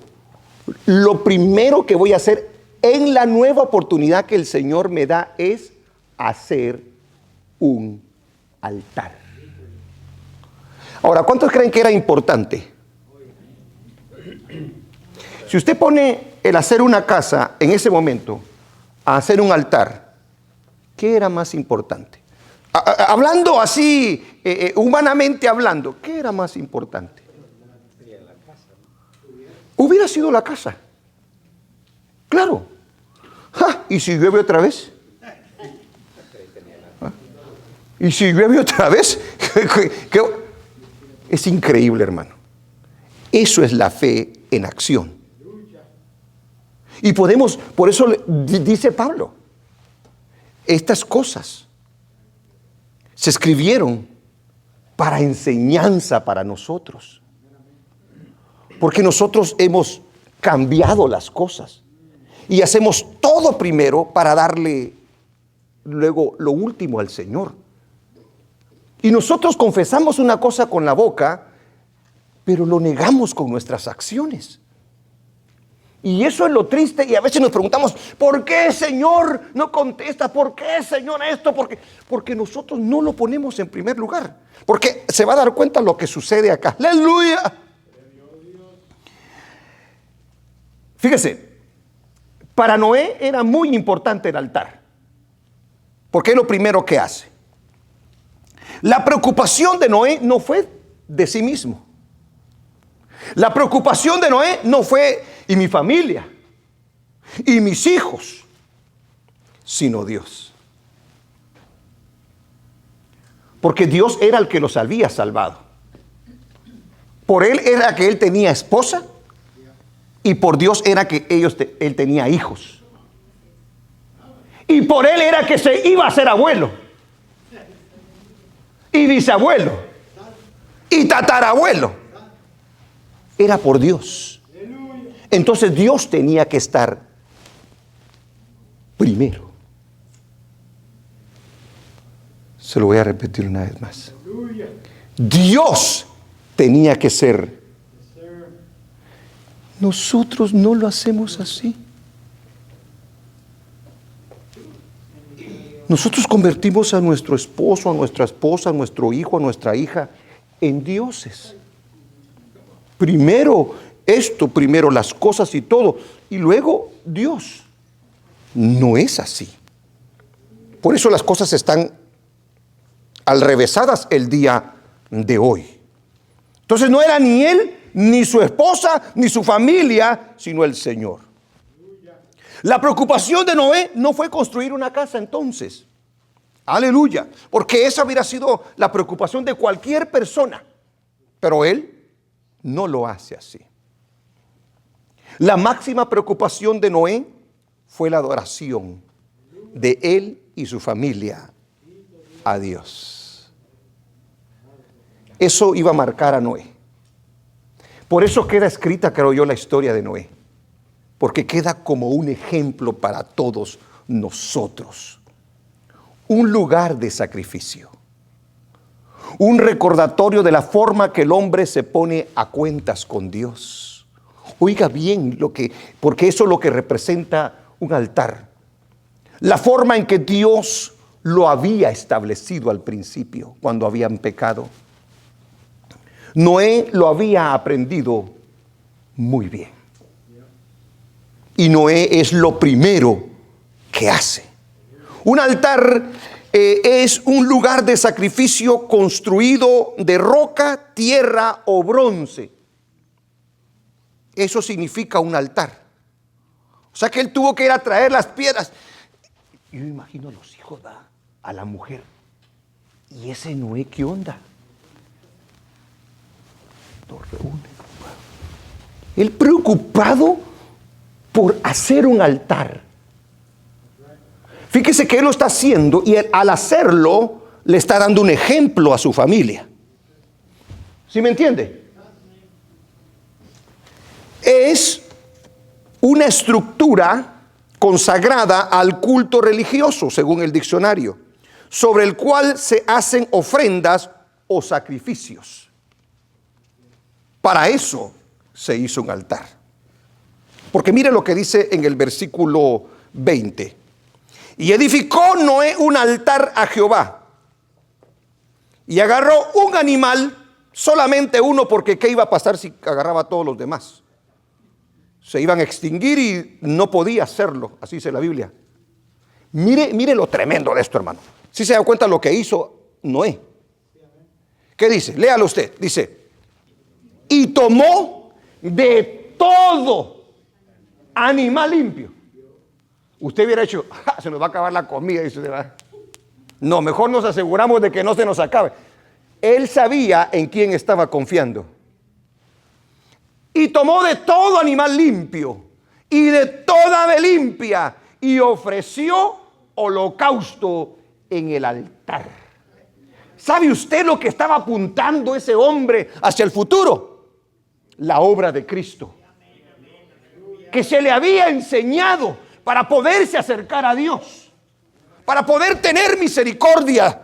lo primero que voy a hacer en la nueva oportunidad que el Señor me da es hacer un altar. Ahora, ¿cuántos creen que era importante? Si usted pone el hacer una casa en ese momento a hacer un altar, ¿qué era más importante? Hablando así, humanamente hablando, ¿qué era más importante? Hubiera sido la casa. Claro. ¿Y si llueve otra vez? ¿Y si llueve otra vez? Es increíble, hermano. Eso es la fe en acción. Y podemos, por eso dice Pablo, estas cosas se escribieron para enseñanza para nosotros. Porque nosotros hemos cambiado las cosas y hacemos todo primero para darle luego lo último al Señor. Y nosotros confesamos una cosa con la boca, pero lo negamos con nuestras acciones. Y eso es lo triste, y a veces nos preguntamos, ¿por qué, Señor, no contesta? ¿Por qué, Señor, esto? Porque nosotros no lo ponemos en primer lugar. Porque se va a dar cuenta lo que sucede acá. ¡Aleluya! Fíjese, para Noé era muy importante el altar, porque es lo primero que hace. La preocupación de Noé no fue de sí mismo. La preocupación de Noé no fue, y mi familia, y mis hijos, sino Dios. Porque Dios era el que los había salvado. Por él era que él tenía esposa, y por Dios era que él tenía hijos. Y por él era que se iba a ser abuelo, y bisabuelo, y tatarabuelo. Era por Dios. Entonces Dios tenía que estar primero. Se lo voy a repetir una vez más. Dios tenía que ser. Nosotros no lo hacemos así. Nosotros convertimos a nuestro esposo, a nuestra esposa, a nuestro hijo, a nuestra hija en dioses. Primero esto, primero las cosas y todo, y luego Dios. No es así. Por eso las cosas están alrevesadas el día de hoy. Entonces no era ni él, ni su esposa, ni su familia, sino el Señor. La preocupación de Noé no fue construir una casa entonces. Aleluya. Porque esa hubiera sido la preocupación de cualquier persona. Pero él no lo hace así. La máxima preocupación de Noé fue la adoración de él y su familia a Dios. Eso iba a marcar a Noé. Por eso queda escrita, creo yo, la historia de Noé. Porque queda como un ejemplo para todos nosotros. Un lugar de sacrificio. Un recordatorio de la forma que el hombre se pone a cuentas con Dios. Oiga bien porque eso es lo que representa un altar. La forma en que Dios lo había establecido al principio, cuando habían pecado. Noé lo había aprendido muy bien. Y Noé es lo primero que hace. Un altar es un lugar de sacrificio construido de roca, tierra o bronce. Eso significa un altar. O sea que él tuvo que ir a traer las piedras. Yo imagino a los hijos, a la mujer. ¿Y ese Noé qué onda? Él preocupado por hacer un altar. Fíjese que él lo está haciendo y al hacerlo le está dando un ejemplo a su familia. ¿Sí me entiende? Es una estructura consagrada al culto religioso, según el diccionario, sobre el cual se hacen ofrendas o sacrificios. Para eso se hizo un altar. Porque mire lo que dice en el versículo 20. Y edificó Noé un altar a Jehová. Y agarró un animal, solamente uno, porque ¿qué iba a pasar si agarraba a todos los demás? Se iban a extinguir y no podía hacerlo, así dice la Biblia. Mire lo tremendo de esto, hermano. ¿Sí se da cuenta lo que hizo Noé? ¿Qué dice? Léalo usted. Dice, y tomó de todo animal limpio. Usted hubiera hecho, se nos va a acabar la comida. Dice, no, mejor nos aseguramos de que no se nos acabe. Él sabía en quién estaba confiando. Y tomó de todo animal limpio y de toda ave limpia y ofreció holocausto en el altar. ¿Sabe usted lo que estaba apuntando ese hombre hacia el futuro? La obra de Cristo, que se le había enseñado para poderse acercar a Dios, para poder tener misericordia,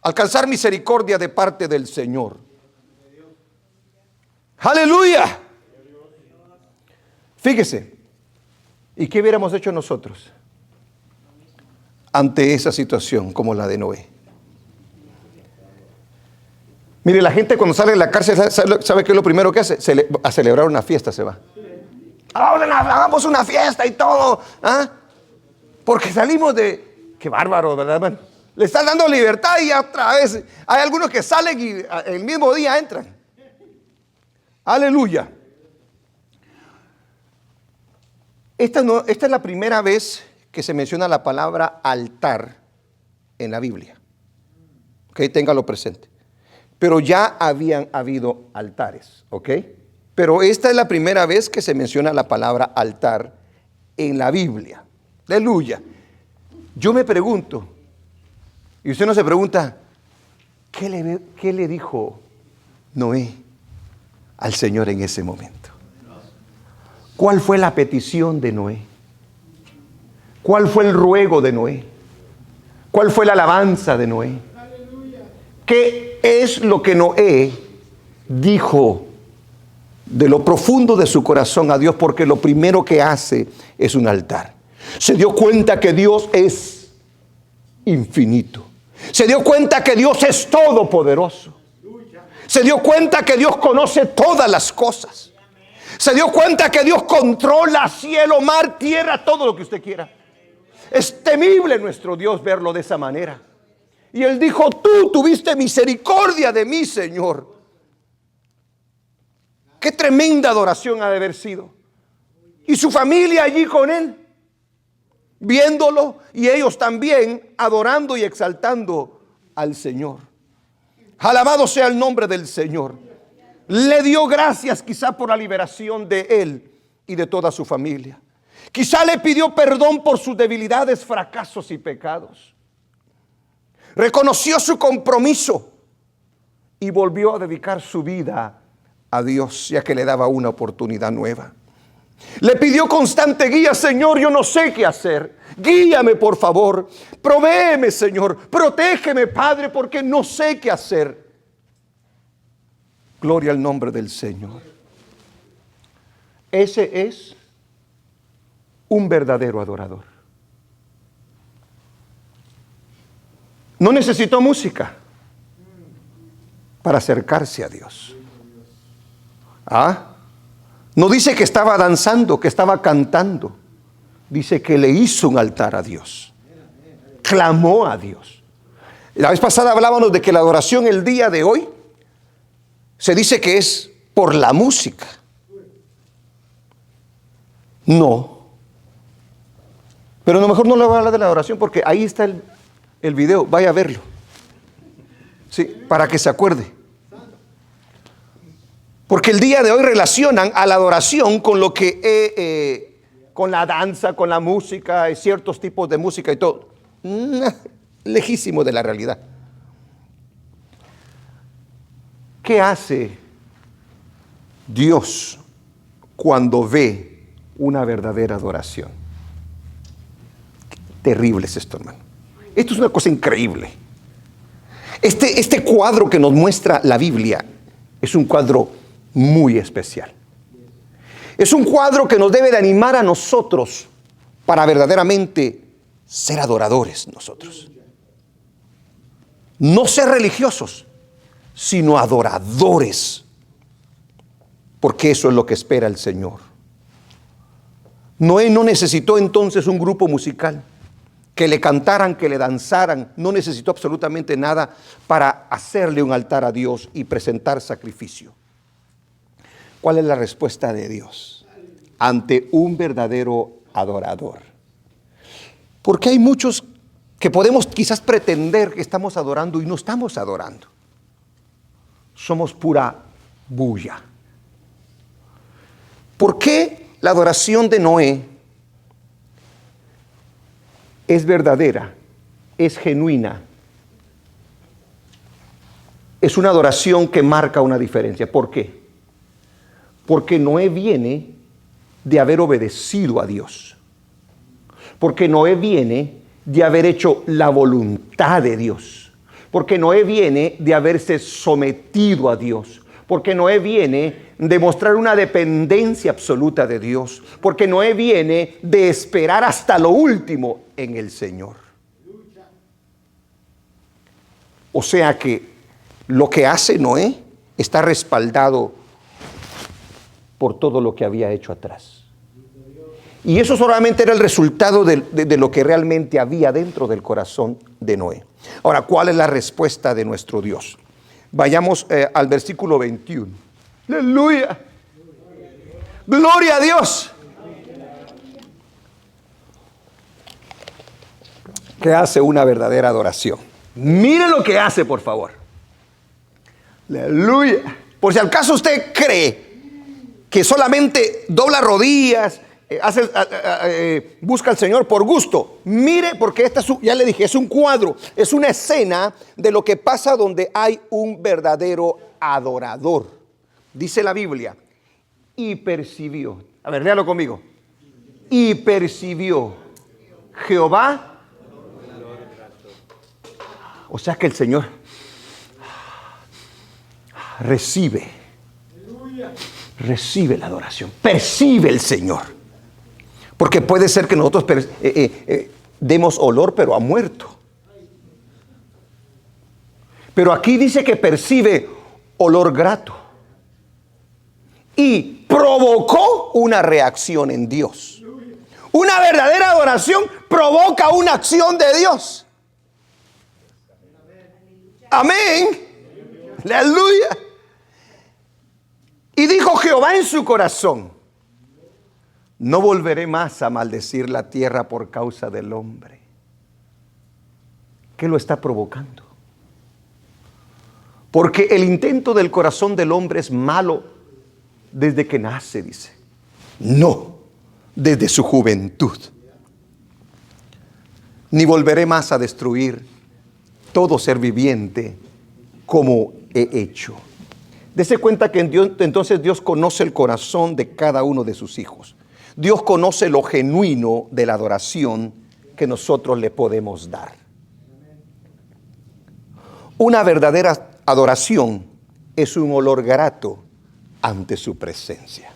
alcanzar misericordia de parte del Señor. Aleluya. Fíjese, ¿y qué hubiéramos hecho nosotros ante esa situación como la de Noé? Mire, la gente cuando sale de la cárcel, ¿sabe qué es lo primero que hace? A celebrar una fiesta se va. Hagamos una fiesta y todo. ¿Ah? Porque salimos de... Qué bárbaro, ¿verdad, hermano? Le están dando libertad y otra vez hay algunos que salen y el mismo día entran. Aleluya. Esta es la primera vez que se menciona la palabra altar en la Biblia. Ok, téngalo presente. Pero ya habían habido altares, ¿ok? Pero esta es la primera vez que se menciona la palabra altar en la Biblia. Aleluya. Yo me pregunto, y usted no se pregunta, ¿qué le dijo Noé al Señor en ese momento? ¿Cuál fue la petición de Noé? ¿Cuál fue el ruego de Noé? ¿Cuál fue la alabanza de Noé? ¿Qué es lo que Noé dijo de lo profundo de su corazón a Dios? Porque lo primero que hace es un altar. Se dio cuenta que Dios es infinito. Se dio cuenta que Dios es todopoderoso. Se dio cuenta que Dios conoce todas las cosas. Se dio cuenta que Dios controla cielo, mar, tierra, todo lo que usted quiera. Es temible nuestro Dios verlo de esa manera. Y él dijo, tú tuviste misericordia de mí, Señor. Qué tremenda adoración ha de haber sido. Y su familia allí con él, viéndolo, y ellos también adorando y exaltando al Señor. Alabado sea el nombre del Señor. Le dio gracias quizá por la liberación de él y de toda su familia. Quizá le pidió perdón por sus debilidades, fracasos y pecados. Reconoció su compromiso y volvió a dedicar su vida a Dios, ya que le daba una oportunidad nueva. Le pidió constante guía. Señor, yo no sé qué hacer. Guíame, por favor. Provéeme, Señor. Protégeme, Padre, porque no sé qué hacer. Gloria al nombre del Señor. Ese es un verdadero adorador. No necesitó música para acercarse a Dios. No dice que estaba danzando, que estaba cantando. Dice que le hizo un altar a Dios. Clamó a Dios. La vez pasada hablábamos de que la adoración el día de hoy se dice que es por la música. No. Pero a lo mejor no le voy a hablar de la adoración porque ahí está el video. Vaya a verlo. Sí, para que se acuerde. Porque el día de hoy relacionan a la adoración con lo que con la danza, con la música, ciertos tipos de música y todo. Lejísimo de la realidad. ¿Qué hace Dios cuando ve una verdadera adoración? Terrible es esto, hermano. Esto es una cosa increíble. Este cuadro que nos muestra la Biblia es un cuadro muy especial. Es un cuadro que nos debe de animar a nosotros para verdaderamente ser adoradores nosotros. No ser religiosos, sino adoradores. Porque eso es lo que espera el Señor. Noé no necesitó entonces un grupo musical que le cantaran, que le danzaran. No necesitó absolutamente nada para hacerle un altar a Dios y presentar sacrificio. ¿Cuál es la respuesta de Dios ante un verdadero adorador? Porque hay muchos que podemos quizás pretender que estamos adorando y no estamos adorando. Somos pura bulla. ¿Por qué la adoración de Noé es verdadera, es genuina? Es una adoración que marca una diferencia. ¿Por qué? Porque Noé viene de haber obedecido a Dios. Porque Noé viene de haber hecho la voluntad de Dios. Porque Noé viene de haberse sometido a Dios. Porque Noé viene de mostrar una dependencia absoluta de Dios. Porque Noé viene de esperar hasta lo último en el Señor. O sea que lo que hace Noé está respaldado por todo lo que había hecho atrás. Y eso solamente era el resultado de lo que realmente había dentro del corazón de Noé. Ahora, ¿cuál es la respuesta de nuestro Dios? Vayamos al versículo 21. ¡Aleluya! ¡Gloria a Dios! ¿Qué hace una verdadera adoración? Mire lo que hace, por favor. ¡Aleluya! Por si acaso usted cree que solamente dobla rodillas, busca al Señor por gusto. Mire, porque ya le dije, es un cuadro, es una escena de lo que pasa donde hay un verdadero adorador. Dice la Biblia, y percibió. A ver, léalo conmigo. Y percibió Jehová. O sea que el Señor recibe la adoración, percibe el Señor. Porque puede ser que nosotros demos olor, pero ha muerto. Pero aquí dice que percibe olor grato. Y provocó una reacción en Dios. Una verdadera adoración provoca una acción de Dios. Amén. Aleluya. Y dijo Jehová en su corazón: no volveré más a maldecir la tierra por causa del hombre. ¿Qué lo está provocando? Porque el intento del corazón del hombre es malo desde que nace, dice. No, desde su juventud. Ni volveré más a destruir todo ser viviente como he hecho. Dese cuenta que entonces Dios conoce el corazón de cada uno de sus hijos. Dios conoce lo genuino de la adoración que nosotros le podemos dar. Una verdadera adoración es un olor grato ante su presencia.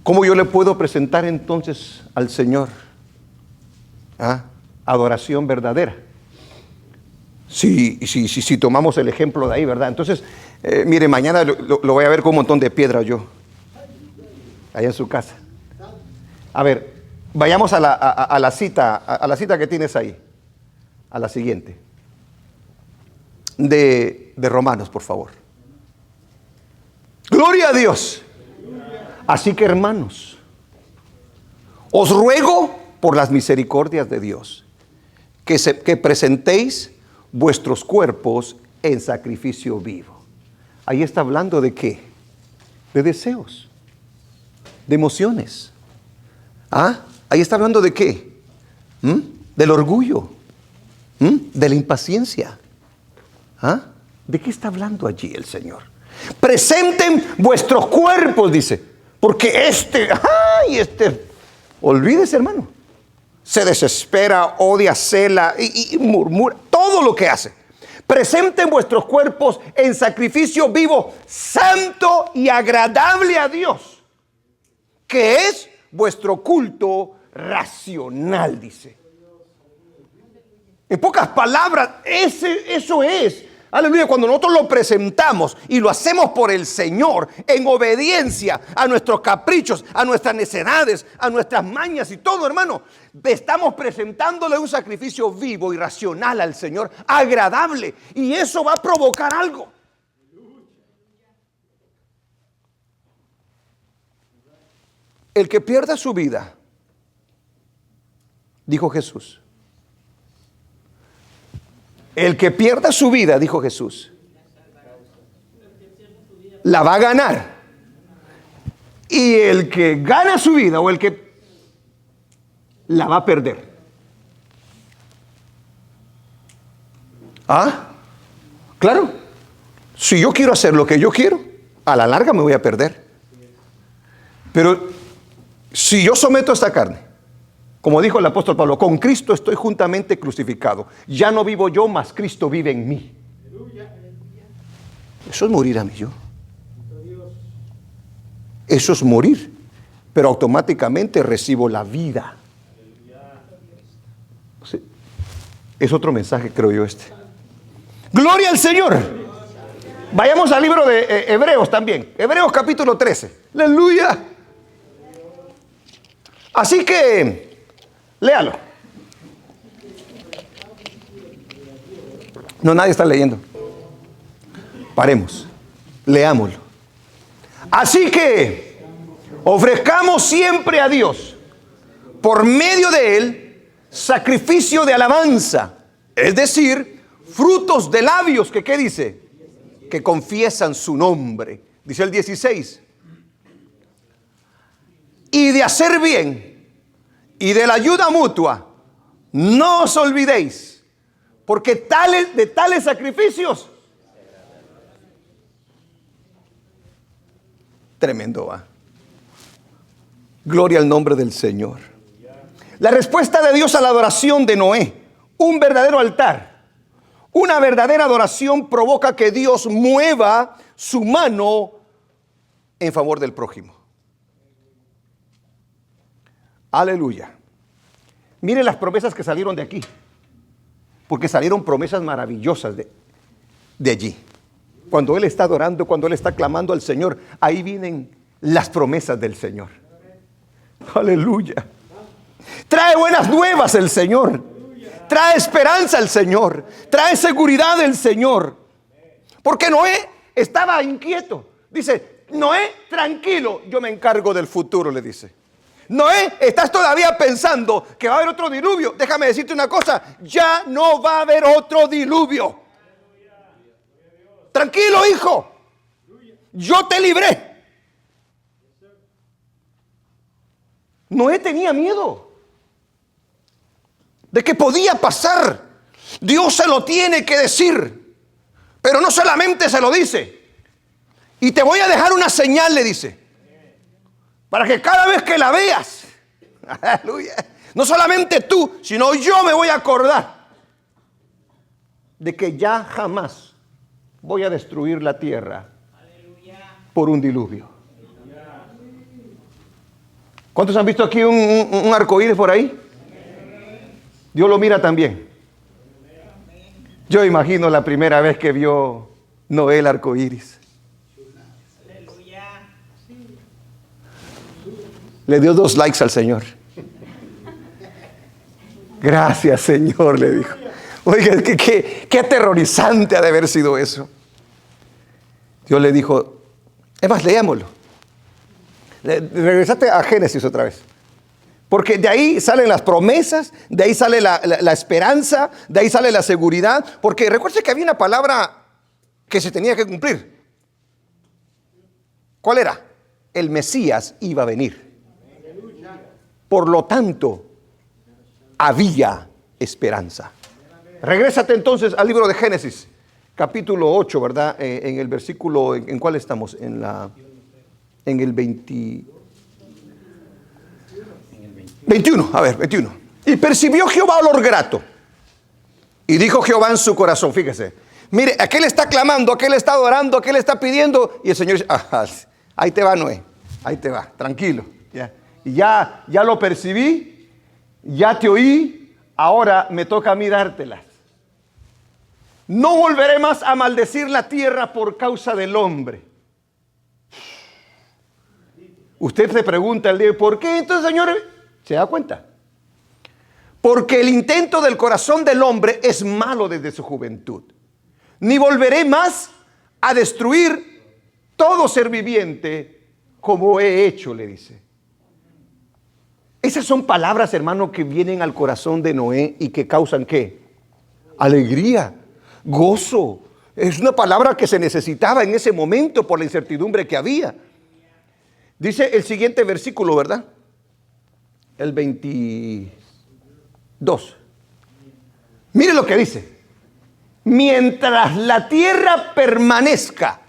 ¿Cómo yo le puedo presentar entonces al Señor? Adoración verdadera. Si tomamos el ejemplo de ahí, ¿verdad? Entonces, mire, mañana lo voy a ver con un montón de piedras yo, allá en su casa. A ver, vayamos a la cita que tienes ahí, a la siguiente, de Romanos, por favor. ¡Gloria a Dios! Así que, hermanos, os ruego por las misericordias de Dios que presentéis vuestros cuerpos en sacrificio vivo. Ahí está hablando de qué? De deseos, de emociones. Ahí está hablando de qué? Del orgullo, de la impaciencia. ¿De qué está hablando allí el Señor? Presenten vuestros cuerpos, dice, porque olvídese, hermano. Se desespera, odia, cela y murmura, todo lo que hace. Presenten vuestros cuerpos en sacrificio vivo, santo y agradable a Dios, que es vuestro culto racional, dice. En pocas palabras, eso es. Aleluya, cuando nosotros lo presentamos y lo hacemos por el Señor en obediencia a nuestros caprichos, a nuestras necedades, a nuestras mañas y todo, hermano, estamos presentándole un sacrificio vivo y racional al Señor, agradable, y eso va a provocar algo. El que pierda su vida, dijo Jesús, el que pierda su vida, dijo Jesús, la va a ganar. Y el que gana su vida o el que la va a perder. Ah, claro. Si yo quiero hacer lo que yo quiero, a la larga me voy a perder. Pero si yo someto esta carne, como dijo el apóstol Pablo, con Cristo estoy juntamente crucificado. Ya no vivo yo, mas Cristo vive en mí. Eso es morir a mí yo. Eso es morir. Pero automáticamente recibo la vida. Sí. Es otro mensaje, creo yo, este. Gloria al Señor. Vayamos al libro de Hebreos también. Hebreos capítulo 13. Aleluya. Así que, léalo. No, nadie está leyendo. Paremos. Leámoslo. Así que, ofrezcamos siempre a Dios, por medio de Él, sacrificio de alabanza. Es decir, frutos de labios que, ¿qué dice? Que confiesan su nombre. Dice el 16. Y de hacer bien y de la ayuda mutua, no os olvidéis, porque de tales sacrificios, tremendo va. Gloria al nombre del Señor. La respuesta de Dios a la adoración de Noé, un verdadero altar, una verdadera adoración provoca que Dios mueva su mano en favor del prójimo. Aleluya. Mire las promesas que salieron de aquí, porque salieron promesas maravillosas de allí. Cuando Él está adorando, cuando Él está clamando al Señor, ahí vienen las promesas del Señor. Aleluya. Trae buenas nuevas el Señor. Trae esperanza el Señor. Trae seguridad el Señor. Porque Noé estaba inquieto. Dice, Noé, tranquilo, yo me encargo del futuro, le dice. Noé, estás todavía pensando que va a haber otro diluvio. Déjame decirte una cosa, ya no va a haber otro diluvio. Tranquilo, hijo, yo te libré. Noé tenía miedo de que podía pasar. Dios se lo tiene que decir, pero no solamente se lo dice. Y te voy a dejar una señal, le dice, para que cada vez que la veas, aleluya, no solamente tú, sino yo me voy a acordar de que ya jamás voy a destruir la tierra por un diluvio. ¿Cuántos han visto aquí un arcoíris por ahí? Dios lo mira también. Yo imagino la primera vez que vio Noé el arcoíris. Le dio 2 likes al Señor. Gracias, Señor, le dijo. Oiga, qué aterrorizante ha de haber sido eso. Dios le dijo, es más, leámoslo. Regresate a Génesis otra vez. Porque de ahí salen las promesas, de ahí sale la esperanza, de ahí sale la seguridad. Porque recuerde que había una palabra que se tenía que cumplir. ¿Cuál era? El Mesías iba a venir. Por lo tanto, había esperanza. Regrésate entonces al libro de Génesis, capítulo 8, ¿verdad? En el versículo, ¿en cuál estamos? En el 21, a ver, 21. Y percibió Jehová olor grato. Y dijo Jehová en su corazón, fíjese, mire, aquel está clamando, aquel está adorando, aquel está pidiendo, y el Señor dice, ahí te va, Noé, ahí te va, tranquilo. Ya lo percibí, ya te oí, ahora me toca a mí dártelas. No volveré más a maldecir la tierra por causa del hombre. Usted se pregunta el día, ¿por qué entonces, Señor? ¿Se da cuenta? Porque el intento del corazón del hombre es malo desde su juventud. Ni volveré más a destruir todo ser viviente como he hecho, le dice. Esas son palabras, hermano, que vienen al corazón de Noé y que causan ¿qué? Alegría, gozo, Es una palabra que se necesitaba en ese momento por la incertidumbre que había. Dice el siguiente versículo, ¿verdad? El 22. Mire lo que dice. Mientras la tierra permanezca,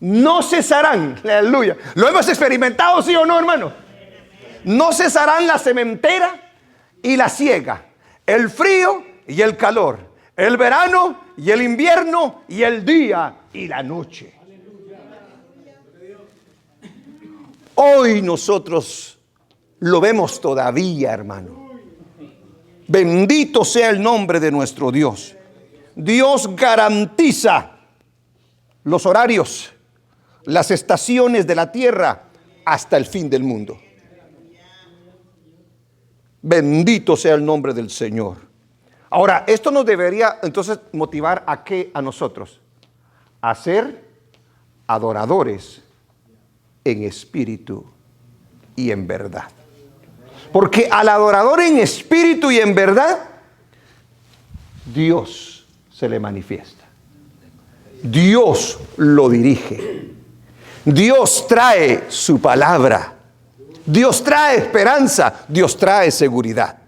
no cesarán. Aleluya. ¿Lo hemos experimentado, sí o no, hermano? No cesarán la sementera y la siega, el frío y el calor, el verano y el invierno, y el día y la noche. Hoy nosotros lo vemos todavía, hermano. Bendito sea el nombre de nuestro Dios. Dios garantiza los horarios, las estaciones de la tierra hasta el fin del mundo. Bendito sea el nombre del Señor. Ahora, esto nos debería entonces motivar ¿a qué? A nosotros. A ser adoradores en espíritu y en verdad. Porque al adorador en espíritu y en verdad, Dios se le manifiesta. Dios lo dirige. Dios trae su palabra. Dios trae esperanza. Dios trae seguridad.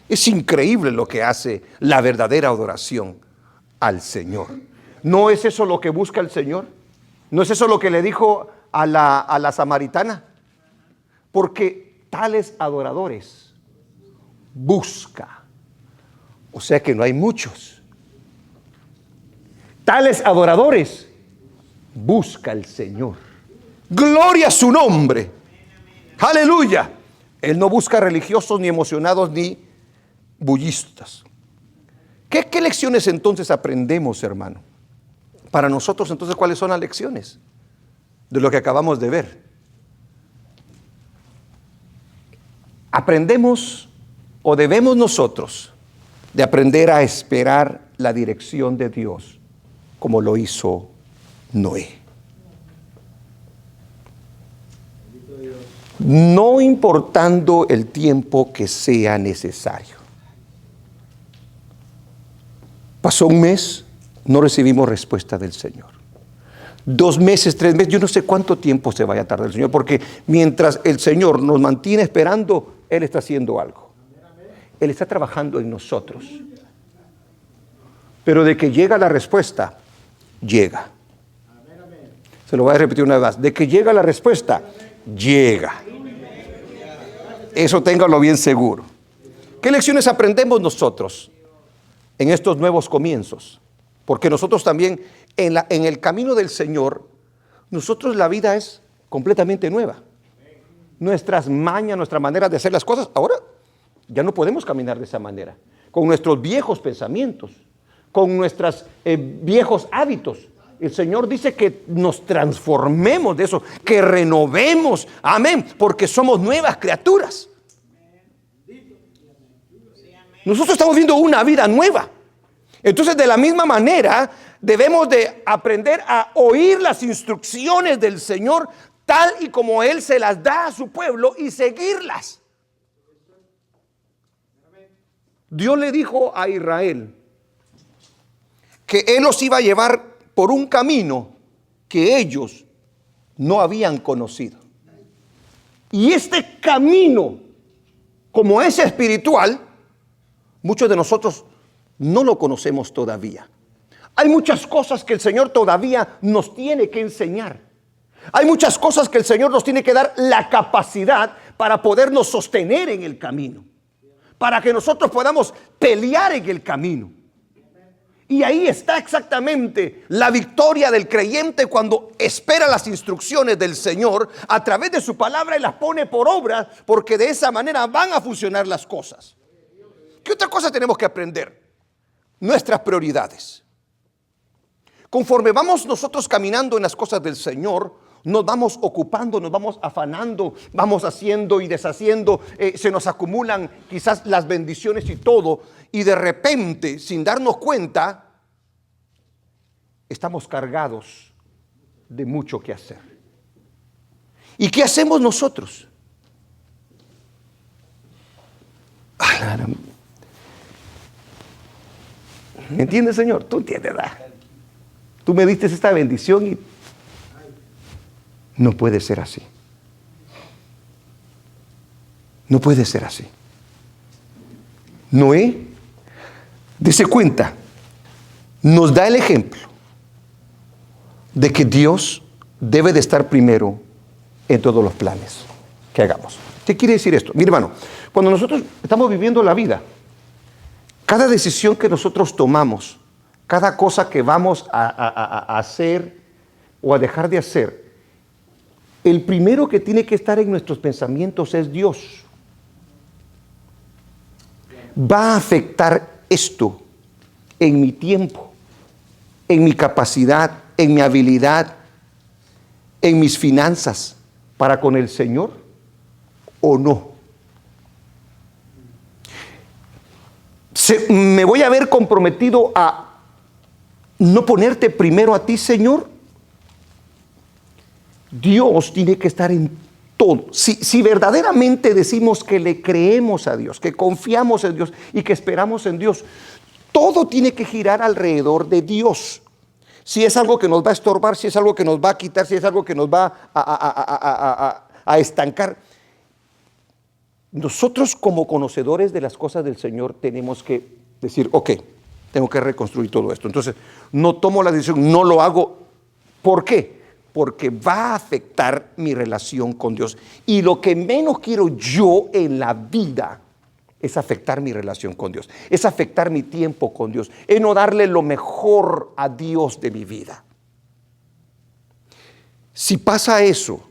Es increíble lo que hace la verdadera adoración al Señor. ¿No es eso lo que busca el Señor? ¿No es eso lo que le dijo a la samaritana? Porque tales adoradores busca. O sea que no hay muchos. Tales adoradores busca el Señor. Gloria a su nombre. Aleluya. Él no busca religiosos ni emocionados ni bullistas. ¿Qué lecciones entonces aprendemos, hermano? Para nosotros entonces, ¿cuáles son las lecciones de lo que acabamos de ver? Aprendemos o debemos nosotros de aprender a esperar la dirección de Dios como lo hizo Noé. No importando el tiempo que sea necesario. Pasó un mes, no recibimos respuesta del Señor. 2 meses, 3 meses, yo no sé cuánto tiempo se vaya a tardar el Señor, porque mientras el Señor nos mantiene esperando, Él está haciendo algo. Él está trabajando en nosotros. Pero de que llega la respuesta, llega. Se lo voy a repetir una vez más. De que llega la respuesta, llega. Eso téngalo bien seguro. ¿Qué lecciones aprendemos nosotros en estos nuevos comienzos? Porque nosotros también en el camino del Señor, nosotros la vida es completamente nueva. Nuestras mañas, nuestra manera de hacer las cosas, ahora ya no podemos caminar de esa manera. Con nuestros viejos pensamientos, con nuestros viejos hábitos. El Señor dice que nos transformemos de eso, que renovemos, amén, porque somos nuevas criaturas. Nosotros estamos viviendo una vida nueva. Entonces, de la misma manera, debemos de aprender a oír las instrucciones del Señor tal y como Él se las da a su pueblo y seguirlas. Dios le dijo a Israel que Él los iba a llevar por un camino que ellos no habían conocido. Y este camino, como es espiritual, muchos de nosotros no lo conocemos todavía. Hay muchas cosas que el Señor todavía nos tiene que enseñar. Hay muchas cosas que el Señor nos tiene que dar la capacidad para podernos sostener en el camino, para que nosotros podamos pelear en el camino. Y ahí está exactamente la victoria del creyente cuando espera las instrucciones del Señor a través de su palabra y las pone por obra, porque de esa manera van a funcionar las cosas. ¿Qué otra cosa tenemos que aprender? Nuestras prioridades. Conforme vamos nosotros caminando en las cosas del Señor, nos vamos ocupando, nos vamos afanando, vamos haciendo y deshaciendo, se nos acumulan quizás las bendiciones y todo, y de repente, sin darnos cuenta, estamos cargados de mucho que hacer. ¿Y qué hacemos nosotros? ¿Me entiendes, Señor? Tú entiendes, ¿verdad? tú me diste esta bendición y no puede ser así. No puede ser así. Noé, dése cuenta, nos da el ejemplo de que Dios debe de estar primero en todos los planes que hagamos. ¿Qué quiere decir esto? Mi hermano, cuando nosotros estamos viviendo la vida, cada decisión que nosotros tomamos, cada cosa que vamos a hacer o a dejar de hacer, el primero que tiene que estar en nuestros pensamientos es Dios. ¿Va a afectar esto en mi tiempo, en mi capacidad, en mi habilidad, en mis finanzas para con el Señor o no? ¿Me voy a ver comprometido a no ponerte primero a ti, Señor? Dios tiene que estar en todo. Si verdaderamente decimos que le creemos a Dios, que confiamos en Dios y que esperamos en Dios, todo tiene que girar alrededor de Dios. Si es algo que nos va a estorbar, si es algo que nos va a quitar, si es algo que nos va a estancar. Nosotros como conocedores de las cosas del Señor tenemos que decir, ok, tengo que reconstruir todo esto. Entonces, no tomo la decisión, no lo hago. ¿Por qué? Porque va a afectar mi relación con Dios. Y lo que menos quiero yo en la vida es afectar mi relación con Dios, es afectar mi tiempo con Dios, es no darle lo mejor a Dios de mi vida. Si pasa eso,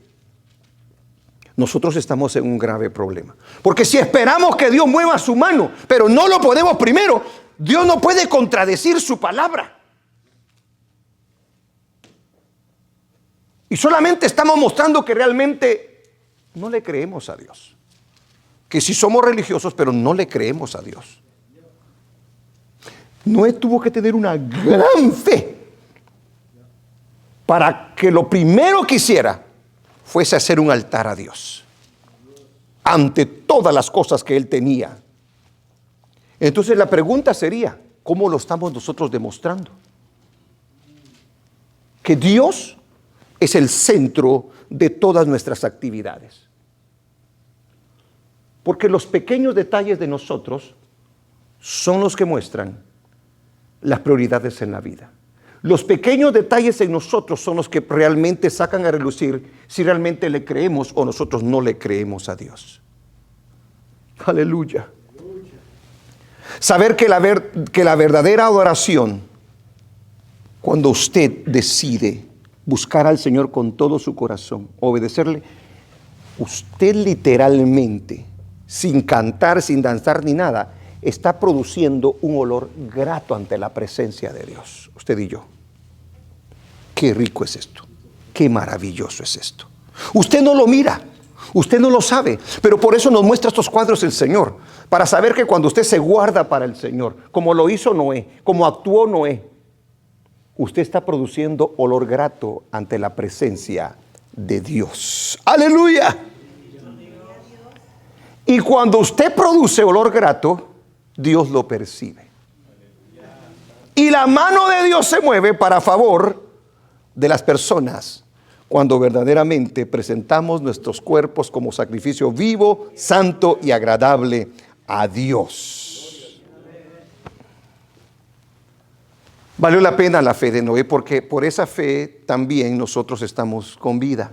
nosotros estamos en un grave problema. Porque si esperamos que Dios mueva su mano, pero no lo ponemos primero, Dios no puede contradecir su palabra. Y solamente estamos mostrando que realmente no le creemos a Dios. Que sí somos religiosos, pero no le creemos a Dios. Noé tuvo que tener una gran fe para que lo primero que hiciera fuese hacer un altar a Dios ante todas las cosas que él tenía. Entonces la pregunta sería, ¿cómo lo estamos nosotros demostrando? Que Dios es el centro de todas nuestras actividades. Porque los pequeños detalles de nosotros son los que muestran las prioridades en la vida. Los pequeños detalles en nosotros son los que realmente sacan a relucir si realmente le creemos o nosotros no le creemos a Dios. Aleluya. Saber que la verdadera adoración, cuando usted decide buscar al Señor con todo su corazón, obedecerle, usted literalmente, sin cantar, sin danzar ni nada, está produciendo un olor grato ante la presencia de Dios. Usted y yo. Qué rico es esto. Qué maravilloso es esto. Usted no lo mira, usted no lo sabe, pero por eso nos muestra estos cuadros el Señor, para saber que cuando usted se guarda para el Señor, como lo hizo Noé, como actuó Noé, usted está produciendo olor grato ante la presencia de Dios. ¡Aleluya! Y cuando usted produce olor grato, Dios lo percibe. Y la mano de Dios se mueve para favor de las personas cuando verdaderamente presentamos nuestros cuerpos como sacrificio vivo, santo y agradable a Dios. Valió la pena la fe de Noé, porque por esa fe también nosotros estamos con vida.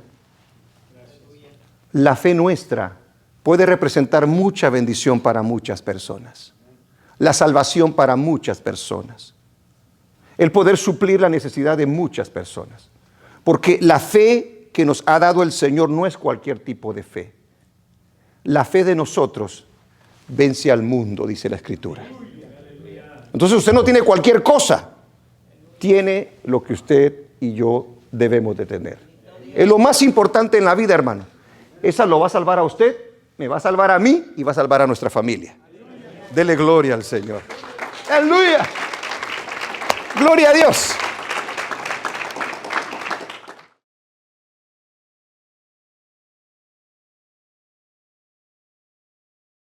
La fe nuestra puede representar mucha bendición para muchas personas. La salvación para muchas personas. El poder suplir la necesidad de muchas personas. Porque la fe que nos ha dado el Señor no es cualquier tipo de fe. La fe de nosotros vence al mundo, dice la Escritura. Entonces usted no tiene cualquier cosa. Tiene lo que usted y yo debemos de tener. Es lo más importante en la vida, hermano. Esa lo va a salvar a usted, me va a salvar a mí y va a salvar a nuestra familia. Dele gloria al Señor. ¡Aleluya! ¡Gloria a Dios!